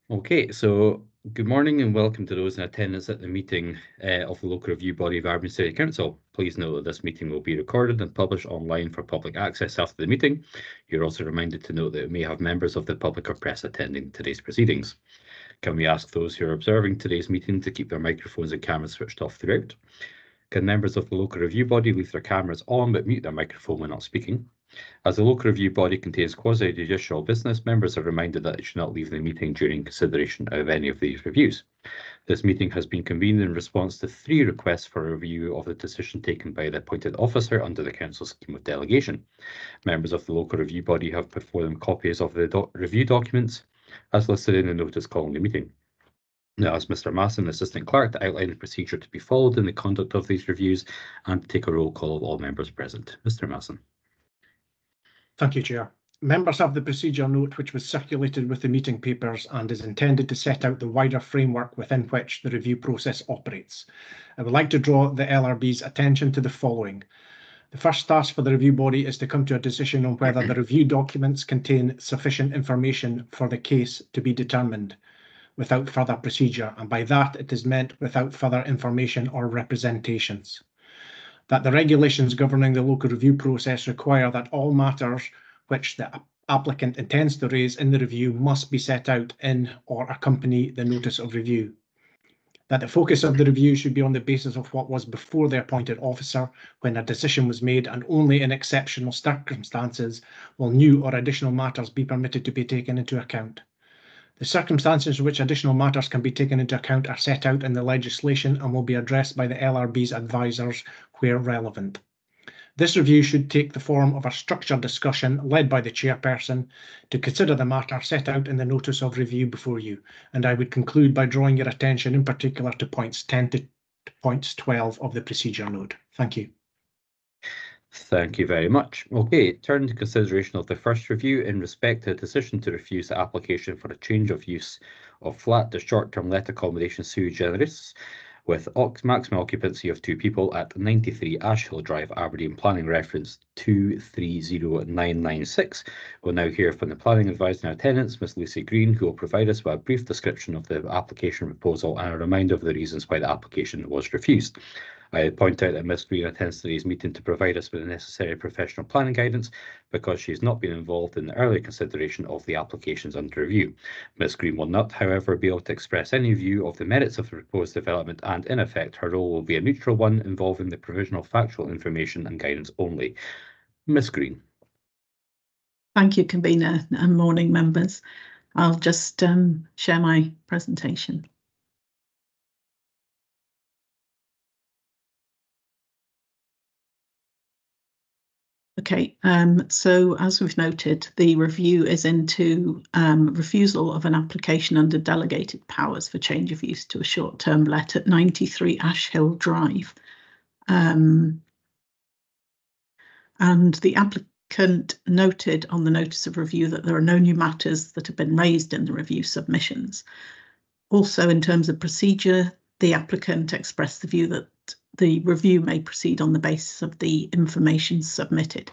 Okay, so good morning and welcome to those in attendance at the meeting of the local review body of Aberdeen City Council. Please note that this meeting will be recorded and published online for public access after the meeting. You're also reminded to note that it may have members of the public or press attending today's proceedings. Can we ask those who are observing today's meeting to keep their microphones and cameras switched off throughout? Can members of the local review body leave their cameras on but mute their microphone when not speaking? As the local review body contains quasi-judicial business, members are reminded that they should not leave the meeting during consideration of any of these reviews. This meeting has been convened in response to 3 requests for a review of the decision taken by the appointed officer under the Council scheme of delegation. Members of the local review body have before them copies of the review documents as listed in the notice calling the meeting. Now, ask Mr. Masson, Assistant Clerk, to outline the procedure to be followed in the conduct of these reviews and to take a roll call of all members present. Mr. Masson. Thank you, Chair. Members have the procedure note which was circulated with the meeting papers and is intended to set out the wider framework within which the review process operates. I would like to draw the LRB's attention to the following. The first task for the review body is to come to a decision on whether the review documents contain sufficient information for the case to be determined without further procedure, and by that it is meant without further information or representations. That the regulations governing the local review process require that all matters which the applicant intends to raise in the review must be set out in or accompany the notice of review. That the focus of the review should be on the basis of what was before the appointed officer when a decision was made, and only in exceptional circumstances will new or additional matters be permitted to be taken into account. The circumstances in which additional matters can be taken into account are set out in the legislation and will be addressed by the LRB's advisors where relevant. This review should take the form of a structured discussion led by the chairperson to consider the matter set out in the notice of review before you, and I would conclude by drawing your attention in particular to points 10 to points 12 of the procedure note. Thank you. Thank you very much. Okay, turn to consideration of the first review in respect to a decision to refuse the application for a change of use of flat to short-term let accommodation sui generis with maximum occupancy of 2 people at 93 Ashhill Drive, Aberdeen, planning reference 230996. We'll now hear from the planning advisor in attendance, Ms. Lucy Green, who will provide us with a brief description of the application proposal and a reminder of the reasons why the application was refused. I point out that Ms. Green attends today's meeting to provide us with the necessary professional planning guidance because she has not been involved in the earlier consideration of the applications under review. Ms. Green will not, however, be able to express any view of the merits of the proposed development, and in effect her role will be a neutral one involving the provision of factual information and guidance only. Ms. Green. Thank you, Convener, and morning members. I'll just share my presentation. Okay, so as we've noted, the review is into refusal of an application under delegated powers for change of use to a short-term let at 93 Ashhill Drive. And the applicant noted on the notice of review that there are no new matters that have been raised in the review submissions. Also, in terms of procedure, the applicant expressed the view that the review may proceed on the basis of the information submitted.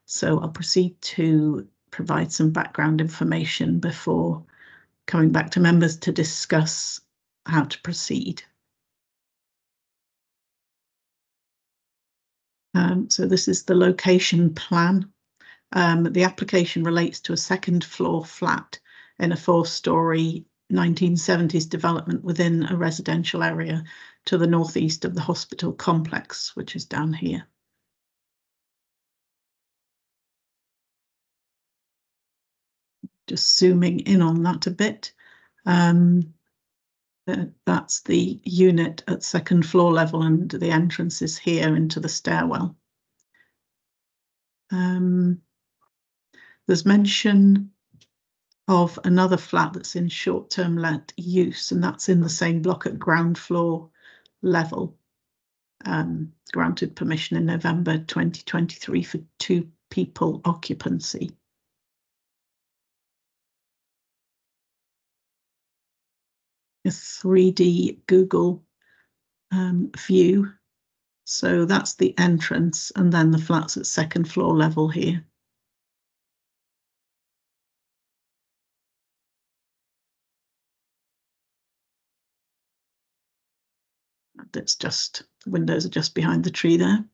So I'll proceed to provide some background information before coming back to members to discuss how to proceed. So this is the location plan. The application relates to a second floor flat in a 4-storey 1970s development within a residential area to the northeast of the hospital complex, which is down here. Just zooming in on that a bit. That's the unit at second floor level, and the entrance is here into the stairwell. There's mention of another flat that's in short-term let use, and that's in the same block at ground floor level. Granted permission in November 2023 for 2 people occupancy. A 3D Google view. So that's the entrance, and then the flats at second floor level here. that's just, the windows are just behind the tree there.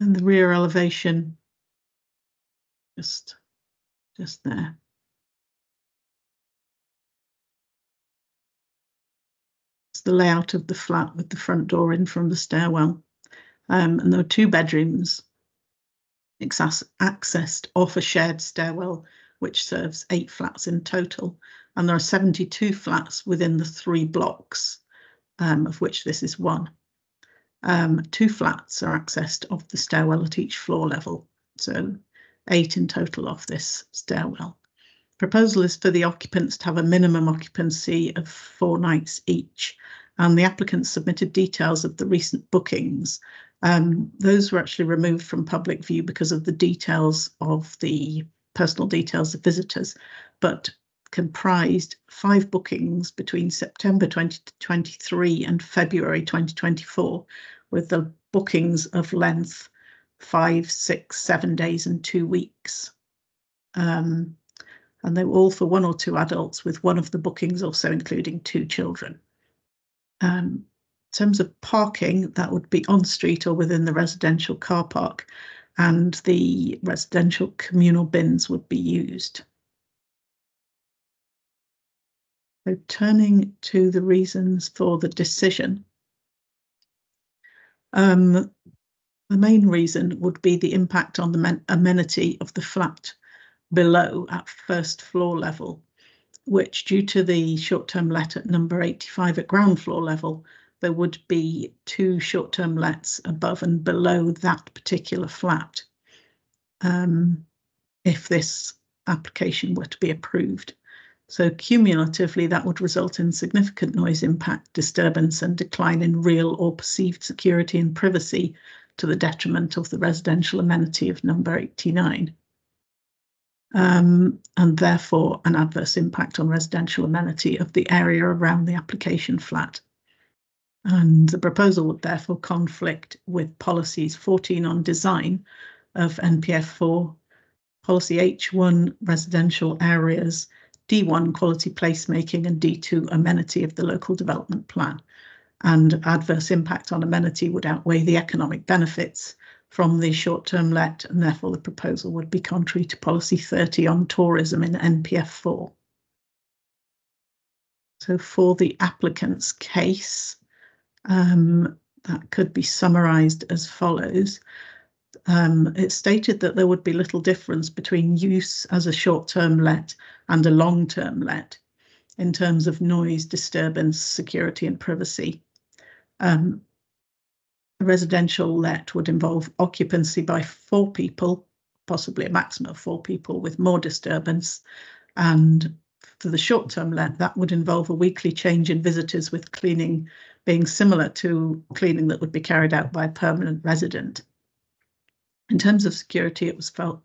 And the rear elevation just there. It's the layout of the flat with the front door in from the stairwell. And there are 2 bedrooms accessed off a shared stairwell, which serves 8 flats in total. And there are 72 flats within the 3 blocks, of which this is one. 2 flats are accessed off the stairwell at each floor level, so 8 in total off this stairwell. Proposal is for the occupants to have a minimum occupancy of 4 nights each, and the applicants submitted details of the recent bookings. Those were actually removed from public view because of the details of the personal details of visitors, but comprised 5 bookings between September 2023 and February 2024, with the bookings of length 5, 6, 7 days and 2 weeks. And they were all for 1 or 2 adults, with one of the bookings also including 2 children. In terms of parking, that would be on street or within the residential car park, and the residential communal bins would be used. So turning to the reasons for the decision, the main reason would be the impact on the amenity of the flat below at first floor level, which, due to the short-term let at number 85 at ground floor level, there would be 2 short-term lets above and below that particular flat if this application were to be approved. So cumulatively, that would result in significant noise impact, disturbance and decline in real or perceived security and privacy, to the detriment of the residential amenity of number 89. And therefore an adverse impact on residential amenity of the area around the application flat. And the proposal would therefore conflict with policies 14 on design of NPF 4, policy H1 residential areas, D1 quality placemaking, and D2 amenity of the local development plan. And adverse impact on amenity would outweigh the economic benefits from the short-term let, and therefore the proposal would be contrary to policy 30 on tourism in NPF 4. So for the applicant's case, that could be summarised as follows. It's stated that there would be little difference between use as a short-term let and a long-term let in terms of noise, disturbance, security and privacy. A residential let would involve occupancy by 4 people, possibly a maximum of 4 people, with more disturbance. And for the short-term let, that would involve a weekly change in visitors, with cleaning being similar to cleaning that would be carried out by a permanent resident. In terms of security, it was felt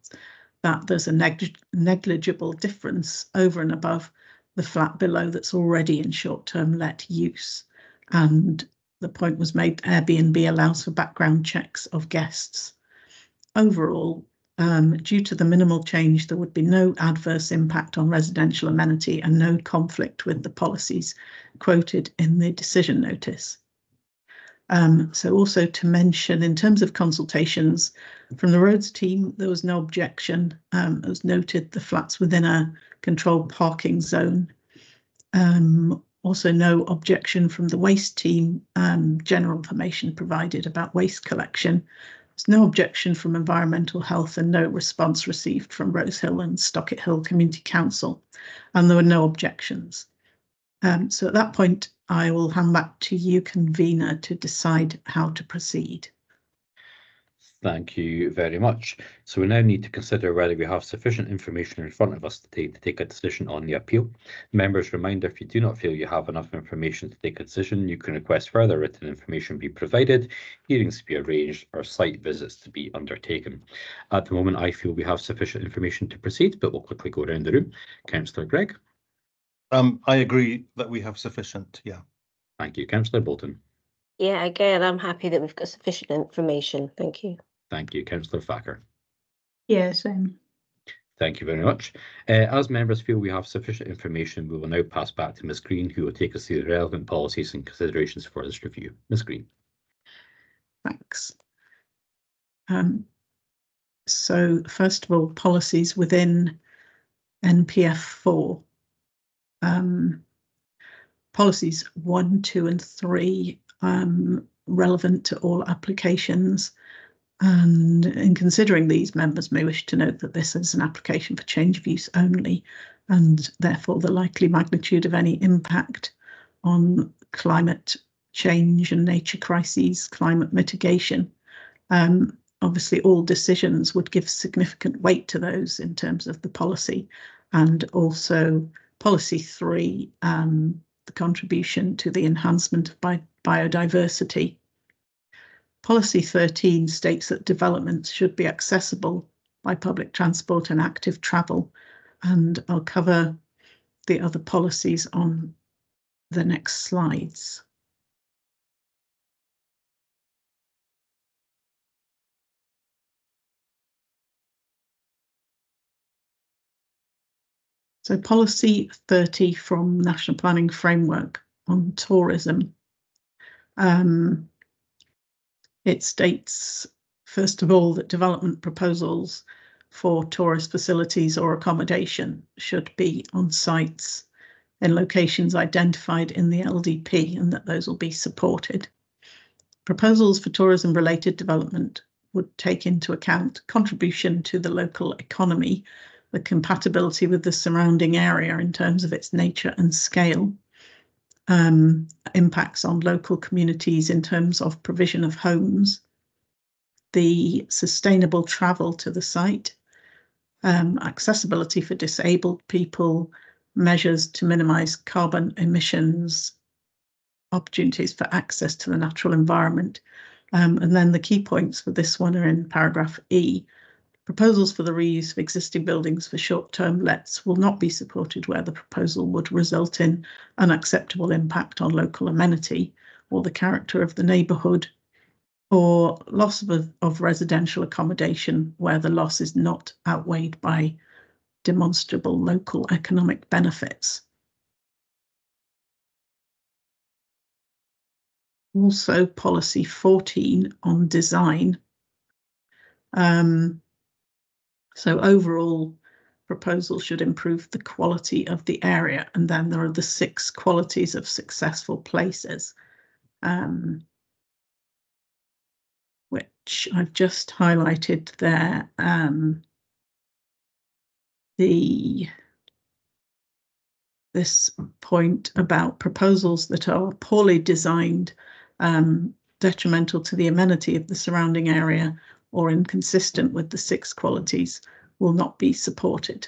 that there's a negligible difference over and above the flat below that's already in short-term let use. And the point was made, Airbnb allows for background checks of guests. Overall, due to the minimal change, there would be no adverse impact on residential amenity and no conflict with the policies quoted in the decision notice. So also to mention, in terms of consultations from the roads team, there was no objection. As noted, the flats within a controlled parking zone. Also no objection from the waste team, general information provided about waste collection. There's no objection from Environmental Health and no response received from Rosehill and Stockett Hill Community Council, and there were no objections. So at that point, I will hand back to you, convener, to decide how to proceed. Thank you very much. So we now need to consider whether we have sufficient information in front of us to take a decision on the appeal. Members, reminder, if you do not feel you have enough information to take a decision, you can request further written information be provided, hearings to be arranged, or site visits to be undertaken. At the moment, I feel we have sufficient information to proceed, but we'll quickly go around the room. Councillor Gregg. I agree that we have sufficient, yeah. Thank you. Councillor Bolton. Yeah, again, I'm happy that we've got sufficient information. Thank you. Thank you. Councillor Thacker. Yeah, same. Thank you very much. As members feel we have sufficient information, we will now pass back to Ms Green, who will take us through the relevant policies and considerations for this review. Ms Green. Thanks. So first of all, policies within NPF 4. Policies 1, 2 and 3 relevant to all applications. And in considering these, members may wish to note that this is an application for change of use only, and therefore the likely magnitude of any impact on climate change and nature crises, climate mitigation. Obviously, all decisions would give significant weight to those in terms of the policy, and also policy 3, the contribution to the enhancement of biodiversity. Policy 13 states that developments should be accessible by public transport and active travel, and I'll cover the other policies on the next slides. So policy 30 from National Planning Framework on tourism. It states, first of all, that development proposals for tourist facilities or accommodation should be on sites in locations identified in the LDP, and that those will be supported. Proposals for tourism-related development would take into account contribution to the local economy, the compatibility with the surrounding area in terms of its nature and scale, impacts on local communities in terms of provision of homes, the sustainable travel to the site, accessibility for disabled people, measures to minimise carbon emissions, opportunities for access to the natural environment. And then the key points for this one are in paragraph E. Proposals for the reuse of existing buildings for short-term lets will not be supported where the proposal would result in unacceptable impact on local amenity or the character of the neighbourhood, or loss of residential accommodation where the loss is not outweighed by demonstrable local economic benefits. Also, policy 14 on design. So overall, proposal should improve the quality of the area, and then there are the 6 qualities of successful places, which I've just highlighted there. This point about proposals that are poorly designed, detrimental to the amenity of the surrounding area, or inconsistent with the 6 qualities will not be supported.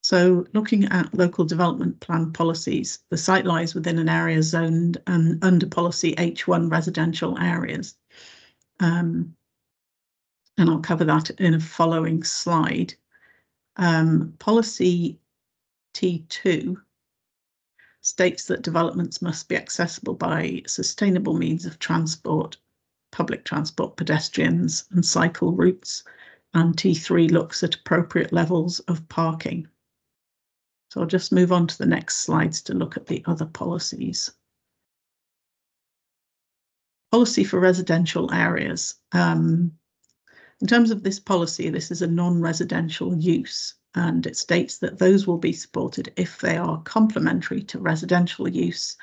So looking at local development plan policies, the site lies within an area zoned and under policy H1 residential areas. And I'll cover that in a following slide. Policy T2 states that developments must be accessible by sustainable means of transport, public transport, pedestrians and cycle routes, and T3 looks at appropriate levels of parking. So I'll just move on to the next slides to look at the other policies. Policy for residential areas. In terms of this policy, this is a non-residential use, and it states that those will be supported if they are complementary to residential use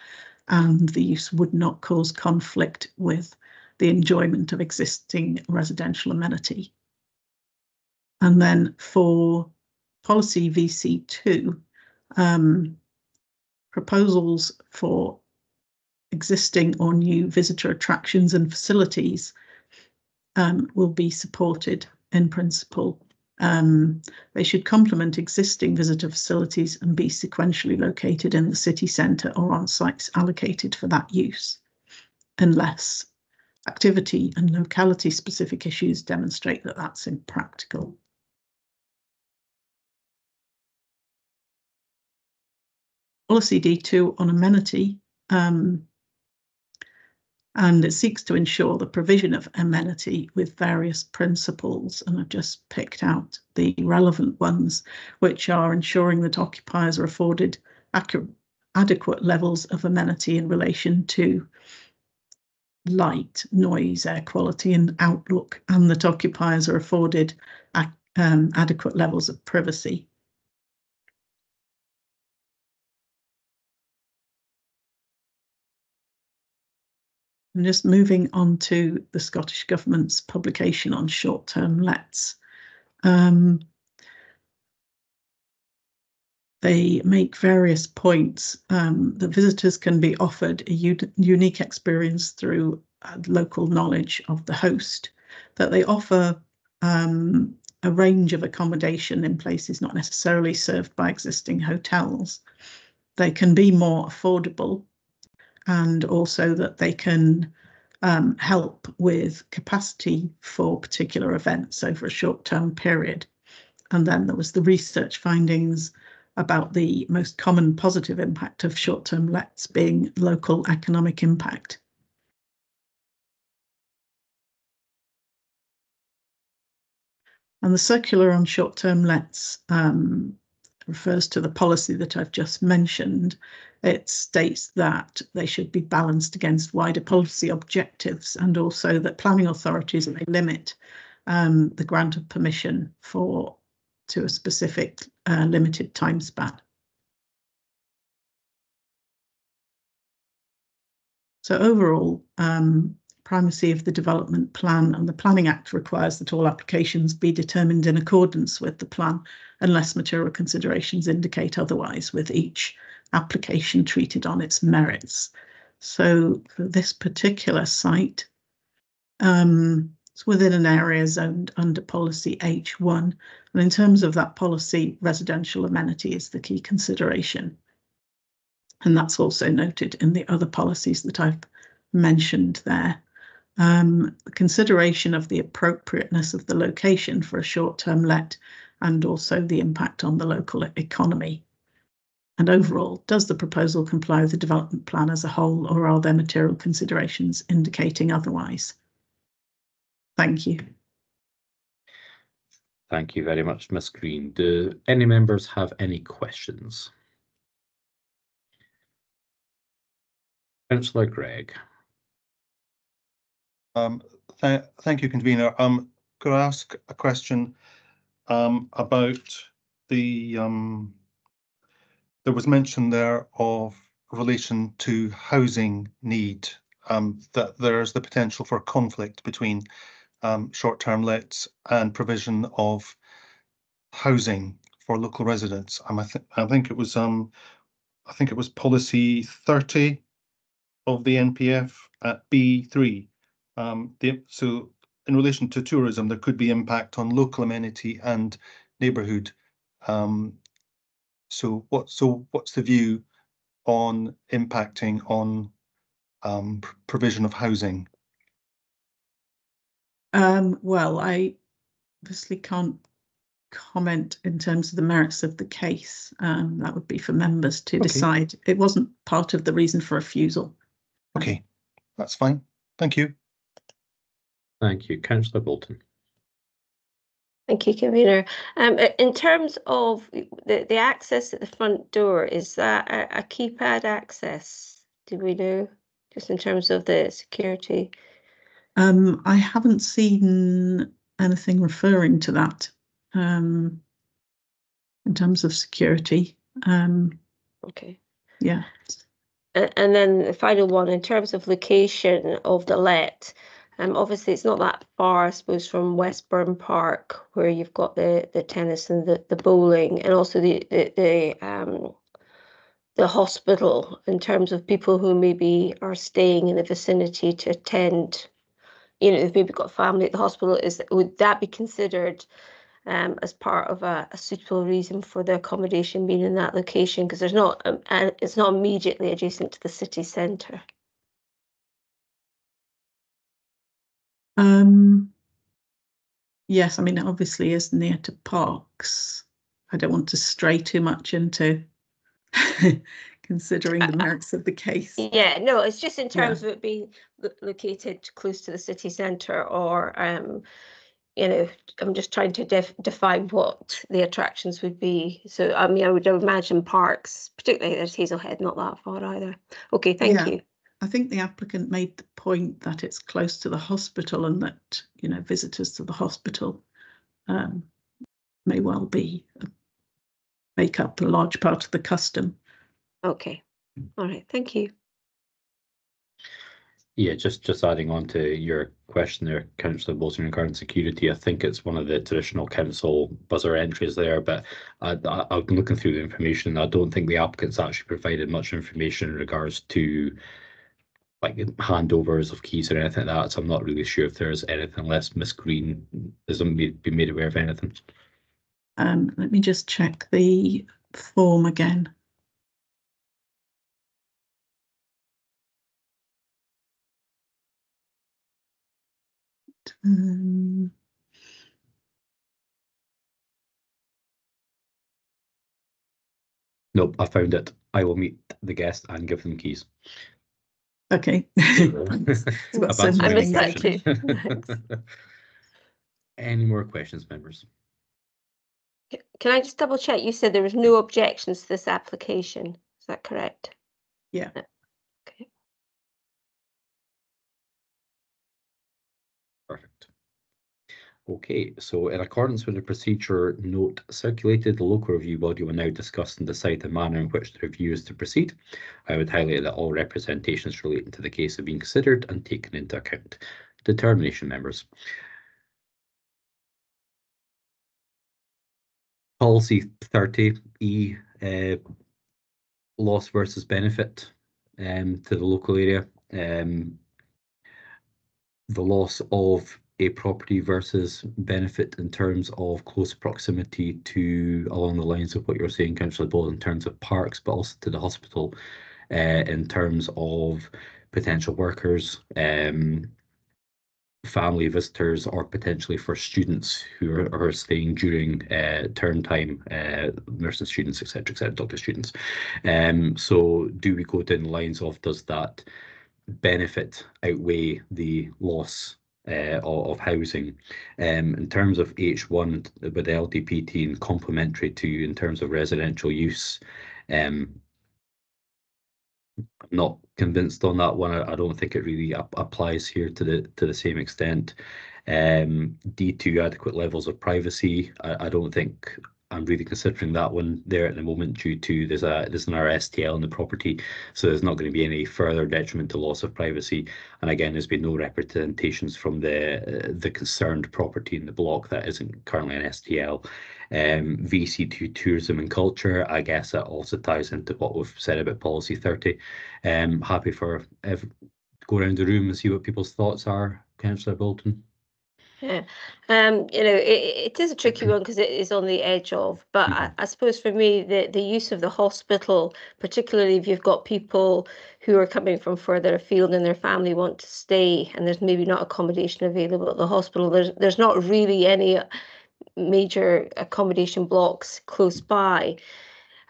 and the use would not cause conflict with the enjoyment of existing residential amenity. And then for policy VC2, proposals for existing or new visitor attractions and facilities will be supported in principle. They should complement existing visitor facilities and be sequentially located in the city centre or on sites allocated for that use, unless activity and locality specific issues demonstrate that that's impractical. Policy D2 on amenity And it seeks to ensure the provision of amenity with various principles. And I've just picked out the relevant ones, which are ensuring that occupiers are afforded adequate levels of amenity in relation to light, noise, air quality and outlook, and that occupiers are afforded adequate levels of privacy. And just moving on to the Scottish Government's publication on short-term lets. They make various points that visitors can be offered a unique experience through local knowledge of the host, that they offer a range of accommodation in places not necessarily served by existing hotels. They can be more affordable, and also that they can help with capacity for particular events over a short-term period. And then there was the research findings about the most common positive impact of short-term lets being local economic impact. And the circular on short-term lets refers to the policy that I've just mentioned. It states that they should be balanced against wider policy objectives, and also that planning authorities may limit the grant of permission to a specific limited time span. So overall, primacy of the development plan, and the Planning Act requires that all applications be determined in accordance with the plan unless material considerations indicate otherwise, with each application treated on its merits. So for this particular site, it's within an area zoned under policy H1. And in terms of that policy, residential amenity is the key consideration. And that's also noted in the other policies that I've mentioned there. The consideration of the appropriateness of the location for a short-term let, and also the impact on the local economy. And overall, does the proposal comply with the development plan as a whole, or are there material considerations indicating otherwise? Thank you. Thank you very much, Ms. Green. Do any members have any questions? Councillor Gregg. Thank you, convener. Could I ask a question about the there was mention there of relation to housing need, that there's the potential for conflict between short-term lets and provision of housing for local residents. I think it was policy 30 of the NPF at B3. So in relation to tourism, there could be impact on local amenity and neighbourhood. So what's the view on impacting on provision of housing? Well, I obviously can't comment in terms of the merits of the case. That would be for members to decide. It wasn't part of the reason for refusal. Okay, that's fine. Thank you. Thank you. Councillor Bolton. Thank you, convener. In terms of the access at the front door, is that a keypad access? Do we know, just in terms of the security? I haven't seen anything referring to that in terms of security. Okay. Yeah. And then the final one, in terms of location of the let, obviously it's not that far, I suppose, from Westburn Park, where you've got the tennis and the bowling, and also the hospital, in terms of people who maybe are staying in the vicinity to attend. They've maybe got family at the hospital. Would that be considered as part of a suitable reason for the accommodation being in that location? Because it's not immediately adjacent to the city centre. Yes, I mean, it obviously is near to parks. I don't want to stray too much into considering the merits of the case. Yeah, no, it's just in terms of it being located close to the city centre, or you know, I'm just trying to define what the attractions would be. So, I mean, I would imagine parks, particularly there's Hazelhead, not that far either. Okay, thank you. I think the applicant made the point that it's close to the hospital and that, you know, visitors to the hospital may well make up a large part of the custom. Okay, all right, thank you. Yeah, just adding on to your question there, Councillor Bolton, regarding security, I think it's one of the traditional council buzzer entries there, but I'm looking through the information. I don't think the applicant's actually provided much information in regards to like handovers of keys or anything like that, so I'm not really sure if there's anything unless Miss Green hasn't been made aware of anything. Let me just check the form again. Nope, I found it. I will meet the guest and give them keys. Okay. I missed that too. Any more questions, members? Can I just double check? You said there was no objections to this application. Is that correct? Yeah. Okay. Perfect. Okay, so in accordance with the procedure note circulated, the local review body will now discuss and decide the manner in which the review is to proceed. I would highlight that all representations relating to the case have been considered and taken into account. Determination, members. Policy 30E, loss versus benefit to the local area. The loss of a property versus benefit in terms of close proximity to, along the lines of what you're saying, Councillor Ball, in terms of parks, but also to the hospital, in terms of potential workers, family visitors, or potentially for students who are staying during term time, nursing students, etc., doctor students. So do we go down the lines of, does that benefit outweigh the loss of housing? In terms of H1 with LDPT and complementary to in terms of residential use, I'm not convinced on that one. I don't think it really applies here to the same extent. D2 adequate levels of privacy. I don't think I'm really considering that one there at the moment, due to there's an RSTL in the property, so there's not going to be any further detriment to loss of privacy. And again, there's been no representations from the concerned property in the block that isn't currently an STL. VC2 tourism and culture, I guess that also ties into what we've said about policy 30. Happy for go around the room and see what people's thoughts are. Councillor Bolton. Yeah, you know, it is a tricky one because it is on the edge of, but I suppose for me, the use of the hospital, particularly if you've got people who are coming from further afield and their family want to stay, and there's maybe not accommodation available at the hospital, there's not really any major accommodation blocks close by,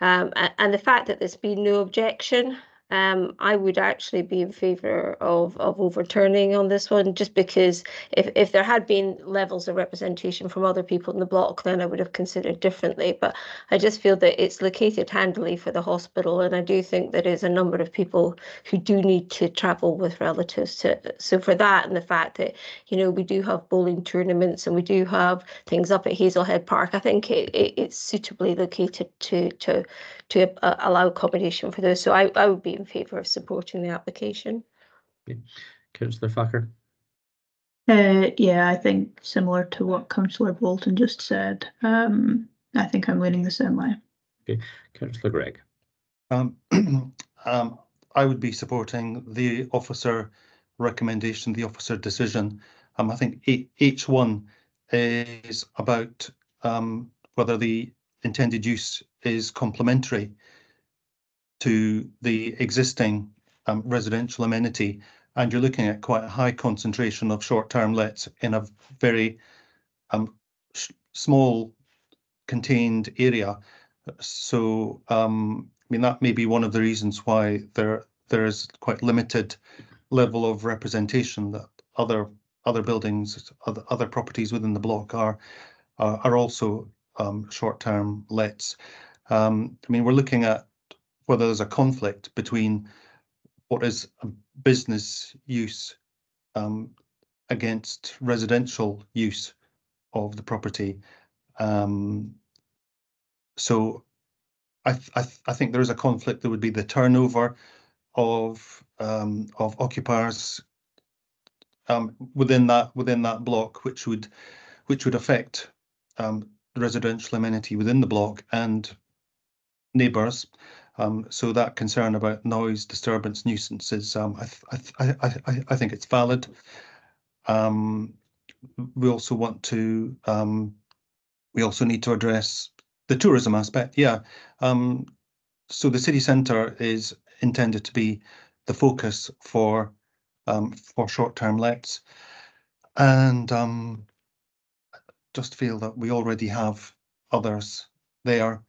and the fact that there's been no objection, I would actually be in favour of overturning on this one, just because if there had been levels of representation from other people in the block, then I would have considered differently. But I just feel that it's located handily for the hospital, and I do think there is a number of people who do need to travel with relatives. So for that, and the fact that, you know, we do have bowling tournaments and we do have things up at Hazelhead Park, I think it's suitably located to allow accommodation for those. So I would be in favour of supporting the application. Okay. Councillor Facker. Yeah, I think similar to what Councillor Bolton just said. I think I'm leaning the same way. Okay, Councillor Gregg. I would be supporting the officer recommendation, the officer decision. I think H1 is about whether the intended use is complementary to the existing residential amenity, and you're looking at quite a high concentration of short-term lets in a very small contained area. So mean, that may be one of the reasons why there is quite limited level of representation, that other buildings, other properties within the block are also short-term lets. I mean, we're looking at whether there's a conflict between what is a business use against residential use of the property. So I think there is a conflict. There would be the turnover of occupiers within that block, which would affect the residential amenity within the block and neighbours. So that concern about noise, disturbance, nuisances, I think it's valid. We also need to address the tourism aspect. Yeah. So the city centre is intended to be the focus for short-term lets, and just feel that we already have others there,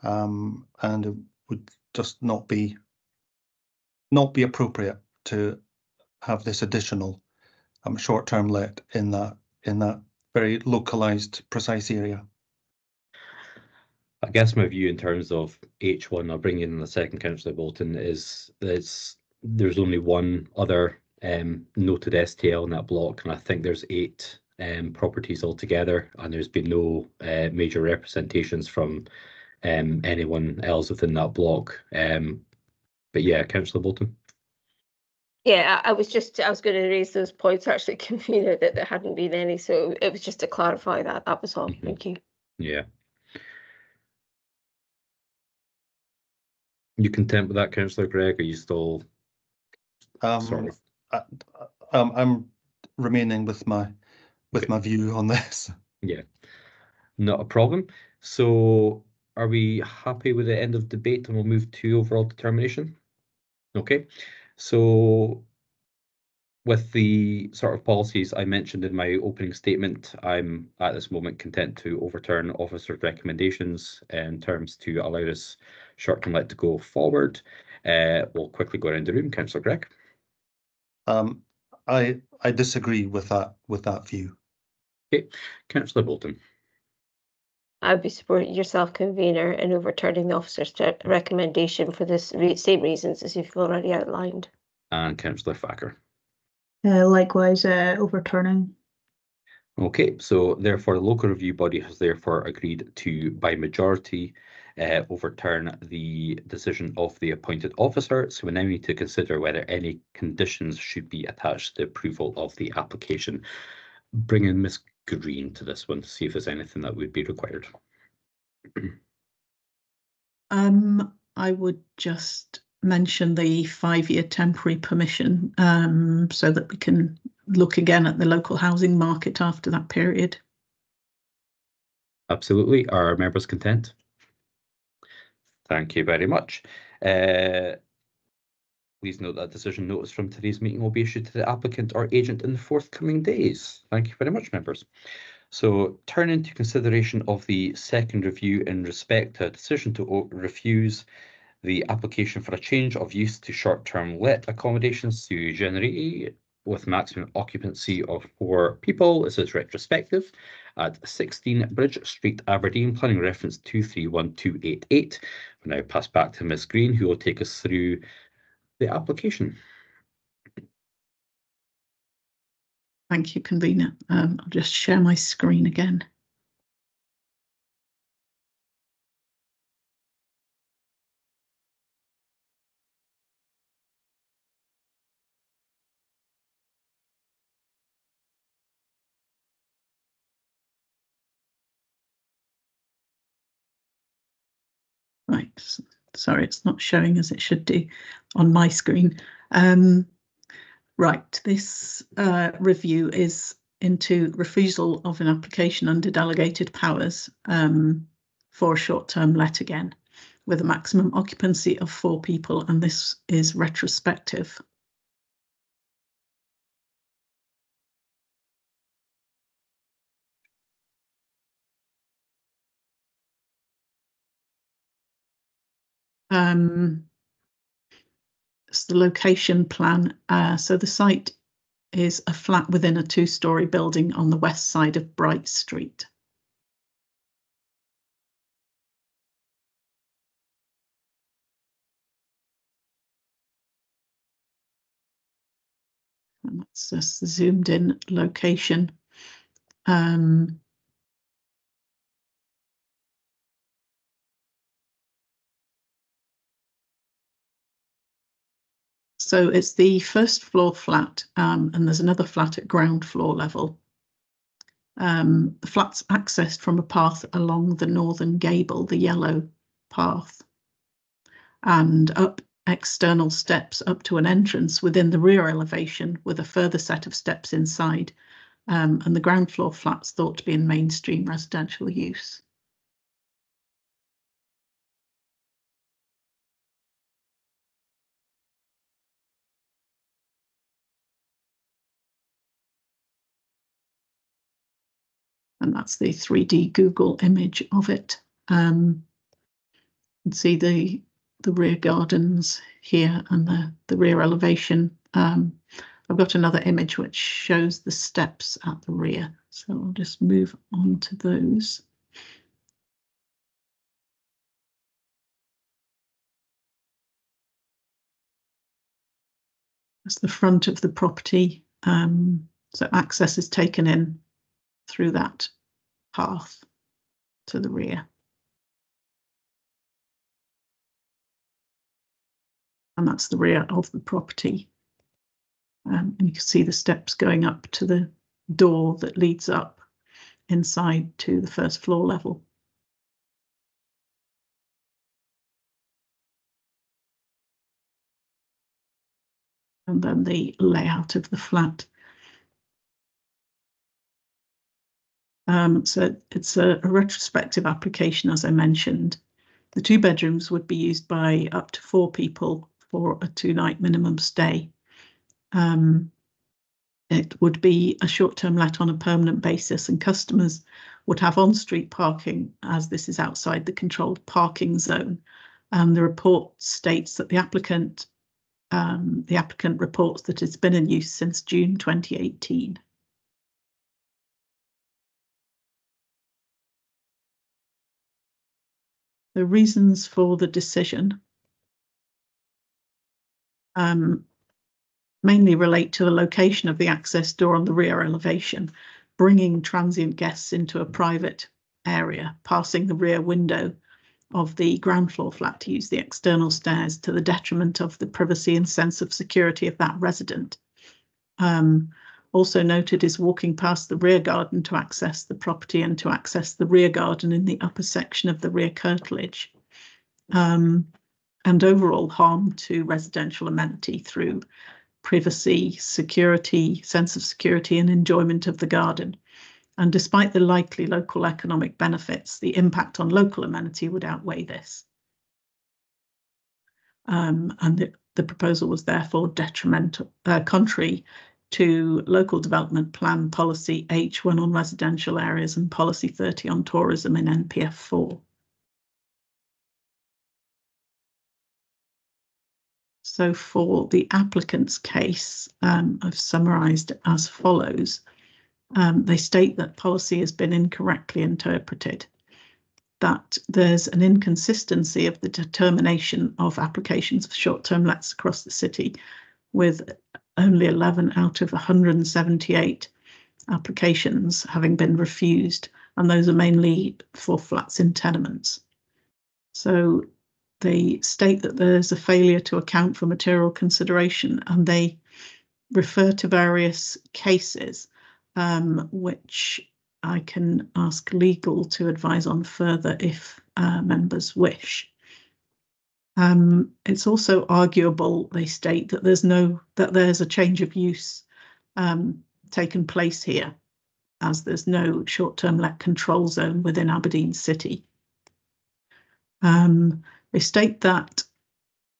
and it would just not be appropriate to have this additional short-term let in that very localised, precise area. I guess my view in terms of H1, I'll bring in the second, Councillor Bolton, is that there's only one other noted STL in that block, and I think there's 8 properties altogether, and there's been no major representations from anyone else within that block. But yeah, Councillor Bolton. Yeah, I was going to raise those points actually, convener, that there hadn't been any, so it was just to clarify that. That was all. Thank you. Yeah. You content with that, Councillor Gregg? Are you still sort of? I'm remaining with my view on this. Yeah, not a problem. So are we happy with the end of debate, and we'll move to overall determination? Okay, so with the sort of policies I mentioned in my opening statement, I'm at this moment content to overturn officers' recommendations in terms to allow this short-term let to go forward. We'll quickly go around the room. Councillor Gregg. I disagree with that view. Okay, Councillor Bolton. I'd be supporting yourself, convener, in overturning the officer's recommendation for the same reasons as you've already outlined. And Councillor Thacker. Likewise, overturning. Okay, so therefore the local review body has therefore agreed to, by majority, overturn the decision of the appointed officer. So we now need to consider whether any conditions should be attached to the approval of the application. Bring in Ms. Green to this one to see if there's anything that would be required. I would just mention the 5-year temporary permission, so that we can look again at the local housing market after that period. Absolutely. Are members content? Thank you very much. Please note that decision notice from today's meeting will be issued to the applicant or agent in the forthcoming days. Thank you very much, members. So turning to consideration of the second review in respect to a decision to refuse the application for a change of use to short-term let accommodations to Generate with maximum occupancy of 4 people. This is retrospective at 16 Bridge Street, Aberdeen, planning reference 231288. We'll now pass back to Ms. Green, who will take us through the application. Thank you, convener. I'll just share my screen again. Right, sorry, it's not showing as it should do on my screen. Right, this review is into refusal of an application under delegated powers for a short-term let again, with a maximum occupancy of 4 people, and this is retrospective. It's the location plan. So the site is a flat within a 2-storey building on the west side of Bright Street. And that's just a zoomed in location. So it's the first floor flat, and there's another flat at ground floor level. The flat's accessed from a path along the northern gable, the yellow path, and up external steps up to an entrance within the rear elevation with a further set of steps inside, and the ground floor flat's thought to be in mainstream residential use. And that's the 3D Google image of it. You can see the rear gardens here and the rear elevation. I've got another image which shows the steps at the rear, so I'll just move on to those. That's the front of the property. So access is taken in through that path to the rear. And that's the rear of the property. And you can see the steps going up to the door that leads up inside to the first floor level. And then the layout of the flat. So it's a retrospective application, as I mentioned. The 2 bedrooms would be used by up to 4 people for a 2-night minimum stay. It would be a short-term let on a permanent basis, and customers would have on-street parking, as this is outside the controlled parking zone. The report states that the applicant reports that it's been in use since June 2018. The reasons for the decision mainly relate to the location of the access door on the rear elevation, bringing transient guests into a private area, passing the rear window of the ground floor flat to use the external stairs, to the detriment of the privacy and sense of security of that resident. Also noted is walking past the rear garden to access the property and to access the rear garden in the upper section of the rear curtilage. And overall harm to residential amenity through privacy, security, sense of security and enjoyment of the garden. And despite the likely local economic benefits, the impact on local amenity would outweigh this. And the proposal was therefore detrimental, contrary to Local Development Plan Policy H1 on residential areas and Policy 30 on tourism in NPF 4. So for the applicant's case, I've summarised it as follows. They state that policy has been incorrectly interpreted, that there's an inconsistency of the determination of applications for short-term lets across the city, with only 11 out of 178 applications having been refused, and those are mainly for flats in tenements. So they state that there's a failure to account for material consideration, and they refer to various cases, which I can ask legal to advise on further if members wish. It's also arguable, they state, that there's a change of use taken place here, as there's no short-term let control zone within Aberdeen City. They state that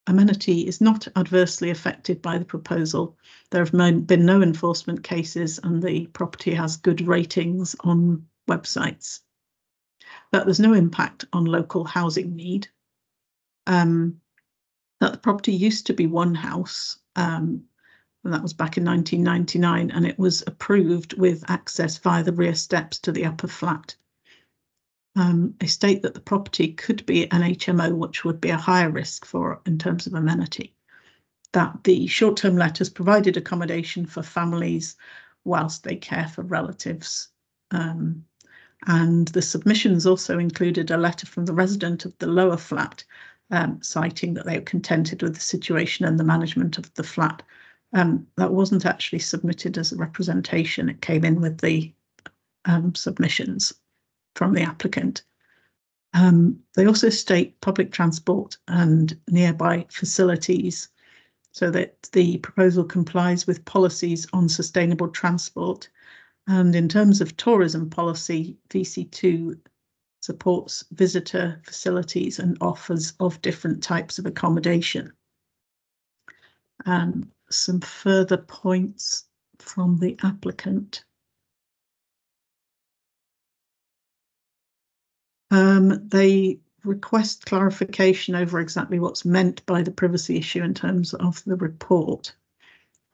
amenity is not adversely affected by the proposal. There have been no enforcement cases and the property has good ratings on websites. That there's no impact on local housing need. that the property used to be one house, and that was back in 1999, and it was approved with access via the rear steps to the upper flat. They state that the property could be an HMO, which would be a higher risk for in terms of amenity. That the short-term letters provided accommodation for families whilst they care for relatives. And the submissions also included a letter from the resident of the lower flat, citing that they were contented with the situation and the management of the flat. That wasn't actually submitted as a representation. It came in with the submissions from the applicant. They also state public transport and nearby facilities, so that the proposal complies with policies on sustainable transport. And in terms of tourism policy, VC2 supports visitor facilities and offers of different types of accommodation. Some further points from the applicant. They request clarification over exactly what's meant by the privacy issue in terms of the report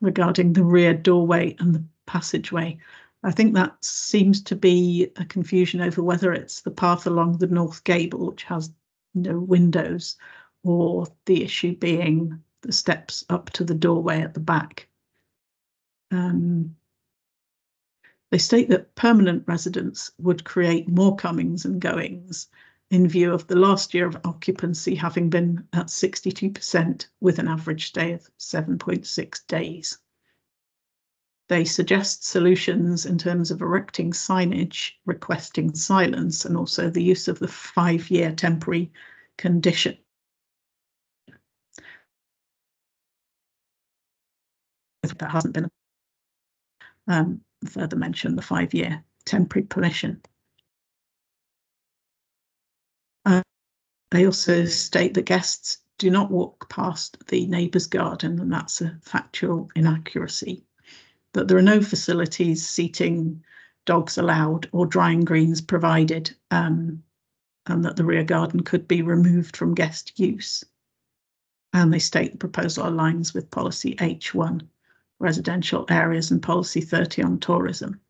regarding the rear doorway and the passageway. I think that seems to be a confusion over whether it's the path along the north gable, which has no windows, or the issue being the steps up to the doorway at the back. They state that permanent residents would create more comings and goings in view of the last year of occupancy having been at 62% with an average stay of 7.6 days. They suggest solutions in terms of erecting signage, requesting silence, and also the use of the 5-year temporary condition. That hasn't been further mentioned, the 5-year temporary permission. They also state that guests do not walk past the neighbour's garden, and that's a factual inaccuracy. That there are no facilities, seating, dogs allowed, or drying greens provided, and that the rear garden could be removed from guest use. And they state the proposal aligns with policy H1, residential areas, and policy 30 on tourism.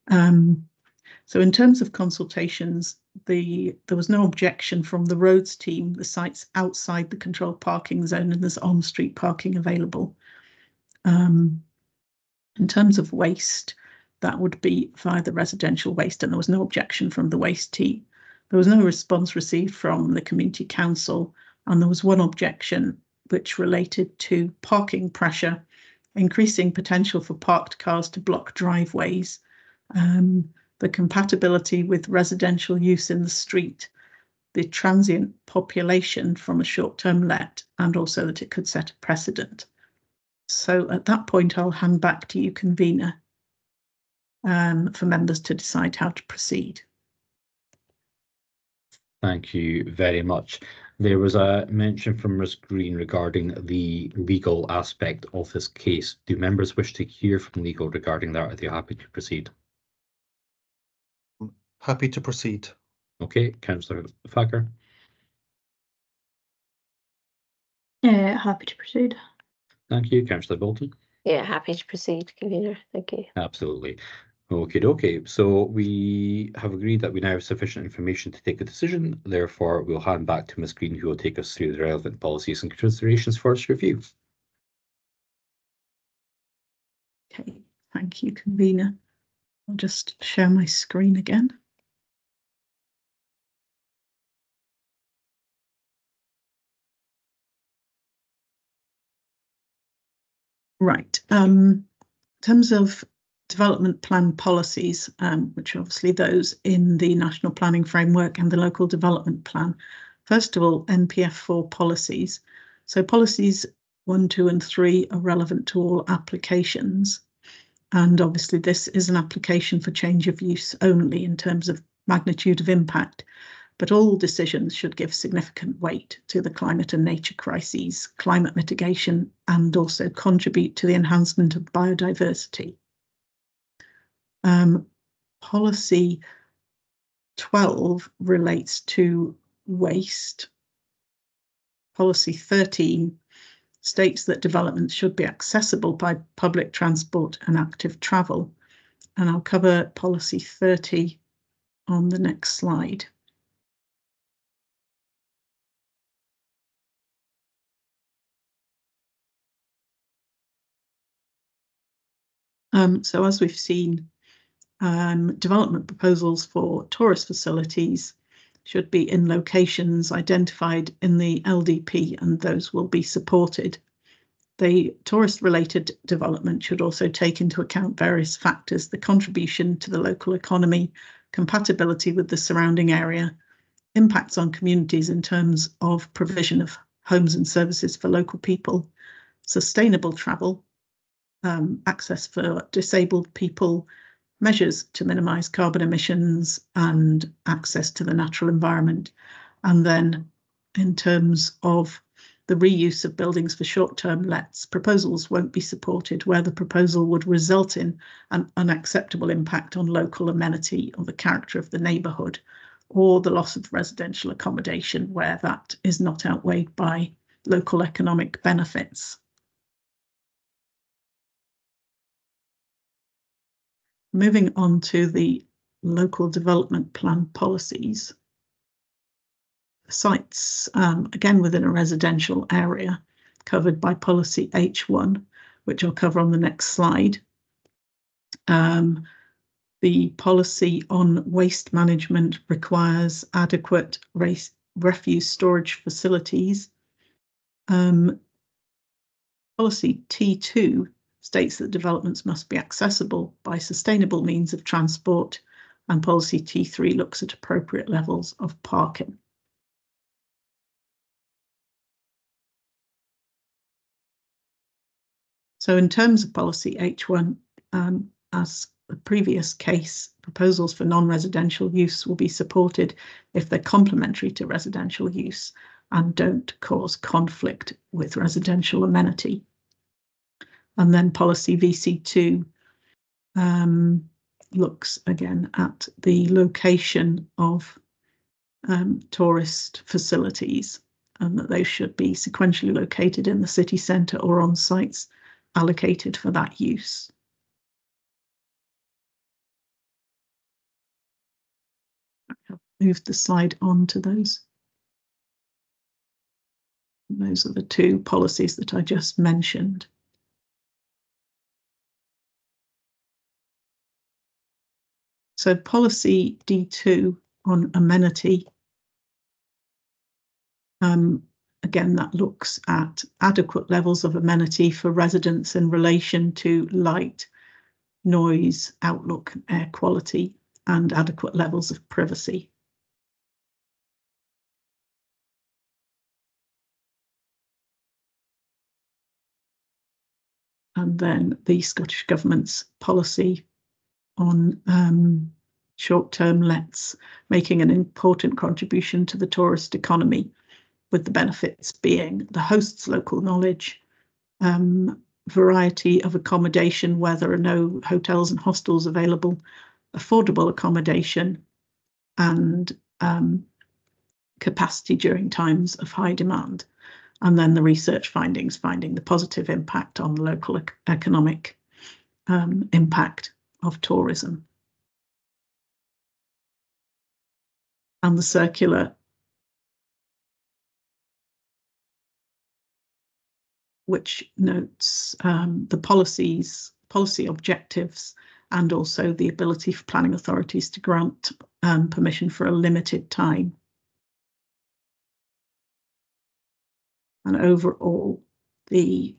So in terms of consultations, there was no objection from the roads team. The site's outside the controlled parking zone and there's on-street parking available. In terms of waste, that would be via the residential waste, and there was no objection from the waste team. There was no response received from the community council, and there was one objection which related to parking pressure, increasing potential for parked cars to block driveways, the compatibility with residential use in the street, the transient population from a short-term let, and also that it could set a precedent. So at that point, I'll hand back to you, convener, for members to decide how to proceed. Thank you very much. There was a mention from Ms. Green regarding the legal aspect of this case. Do members wish to hear from legal regarding that? Are they happy to proceed? Happy to proceed. Okay, Councillor Thacker. Happy to proceed. Thank you, Councillor Bolton. Yeah, happy to proceed, convener. Thank you. Absolutely. Okay. So we have agreed that we now have sufficient information to take a decision. Therefore, we'll hand back to Ms. Green, who will take us through the relevant policies and considerations for its review. Okay, thank you, convener. I'll just share my screen again. Right. In terms of development plan policies, which are obviously those in the National Planning Framework and the Local Development Plan. First of all, NPF4 policies. So policies 1, 2 and 3 are relevant to all applications. And obviously this is an application for change of use only in terms of magnitude of impact, but all decisions should give significant weight to the climate and nature crises, climate mitigation, and also contribute to the enhancement of biodiversity. Policy 12 relates to waste. policy 13 states that developments should be accessible by public transport and active travel. And I'll cover policy 30 on the next slide. So as we've seen, development proposals for tourist facilities should be in locations identified in the LDP, and those will be supported. The tourist-related development should also take into account various factors: the contribution to the local economy, compatibility with the surrounding area, impacts on communities in terms of provision of homes and services for local people, sustainable travel, access for disabled people, measures to minimise carbon emissions, and access to the natural environment. And then in terms of the reuse of buildings for short-term lets, proposals won't be supported where the proposal would result in an unacceptable impact on local amenity or the character of the neighbourhood, or the loss of residential accommodation where that is not outweighed by local economic benefits. Moving on to the local development plan policies. Sites, again within a residential area, covered by policy H1, which I'll cover on the next slide. The policy on waste management requires adequate refuse storage facilities. Policy T2 states that developments must be accessible by sustainable means of transport, and policy T3 looks at appropriate levels of parking. So in terms of policy H1, as the previous case, proposals for non-residential use will be supported if they're complementary to residential use and don't cause conflict with residential amenity. And then policy VC2 looks again at the location of tourist facilities, and that they should be sequentially located in the city centre or on sites allocated for that use. I've moved the slide on to those. And those are the two policies that I just mentioned. So policy D2 on amenity, again, that looks at adequate levels of amenity for residents in relation to light, noise, outlook, air quality, and adequate levels of privacy. And then the Scottish Government's policy on short-term lets, making an important contribution to the tourist economy, with the benefits being the host's local knowledge, variety of accommodation where there are no hotels and hostels available, affordable accommodation, and capacity during times of high demand. And then the research findings finding the positive impact on the local economic impact of tourism. And the circular, which notes the policy objectives, and also the ability for planning authorities to grant permission for a limited time. And overall, the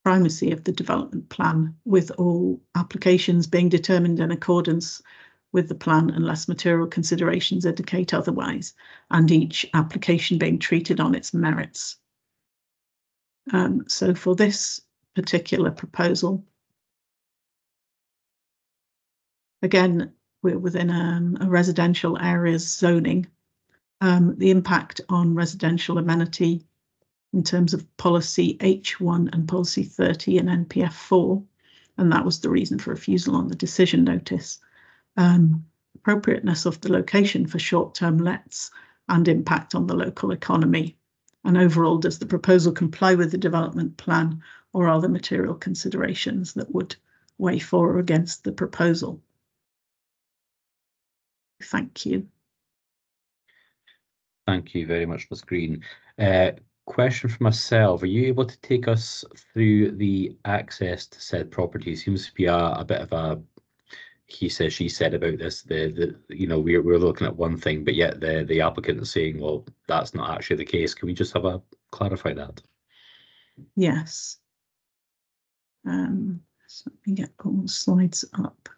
primacy of the development plan, with all applications being determined in accordance with the plan unless material considerations indicate otherwise, and each application being treated on its merits. So for this particular proposal, again, we're within a residential areas zoning. The impact on residential amenity in terms of policy H1 and policy 30 and NPF 4, and that was the reason for refusal on the decision notice. Appropriateness of the location for short-term lets and impact on the local economy? And overall, does the proposal comply with the development plan, or are there material considerations that would weigh for or against the proposal? Thank you. Thank you very much, Ms. Green. Question for myself, are you able to take us through the access to said property? Seems to be a bit of a he said, she said about this. We're looking at one thing, but yet the applicant is saying, well, that's not actually the case. Can we just clarify that? Yes. So let me get all the slides up.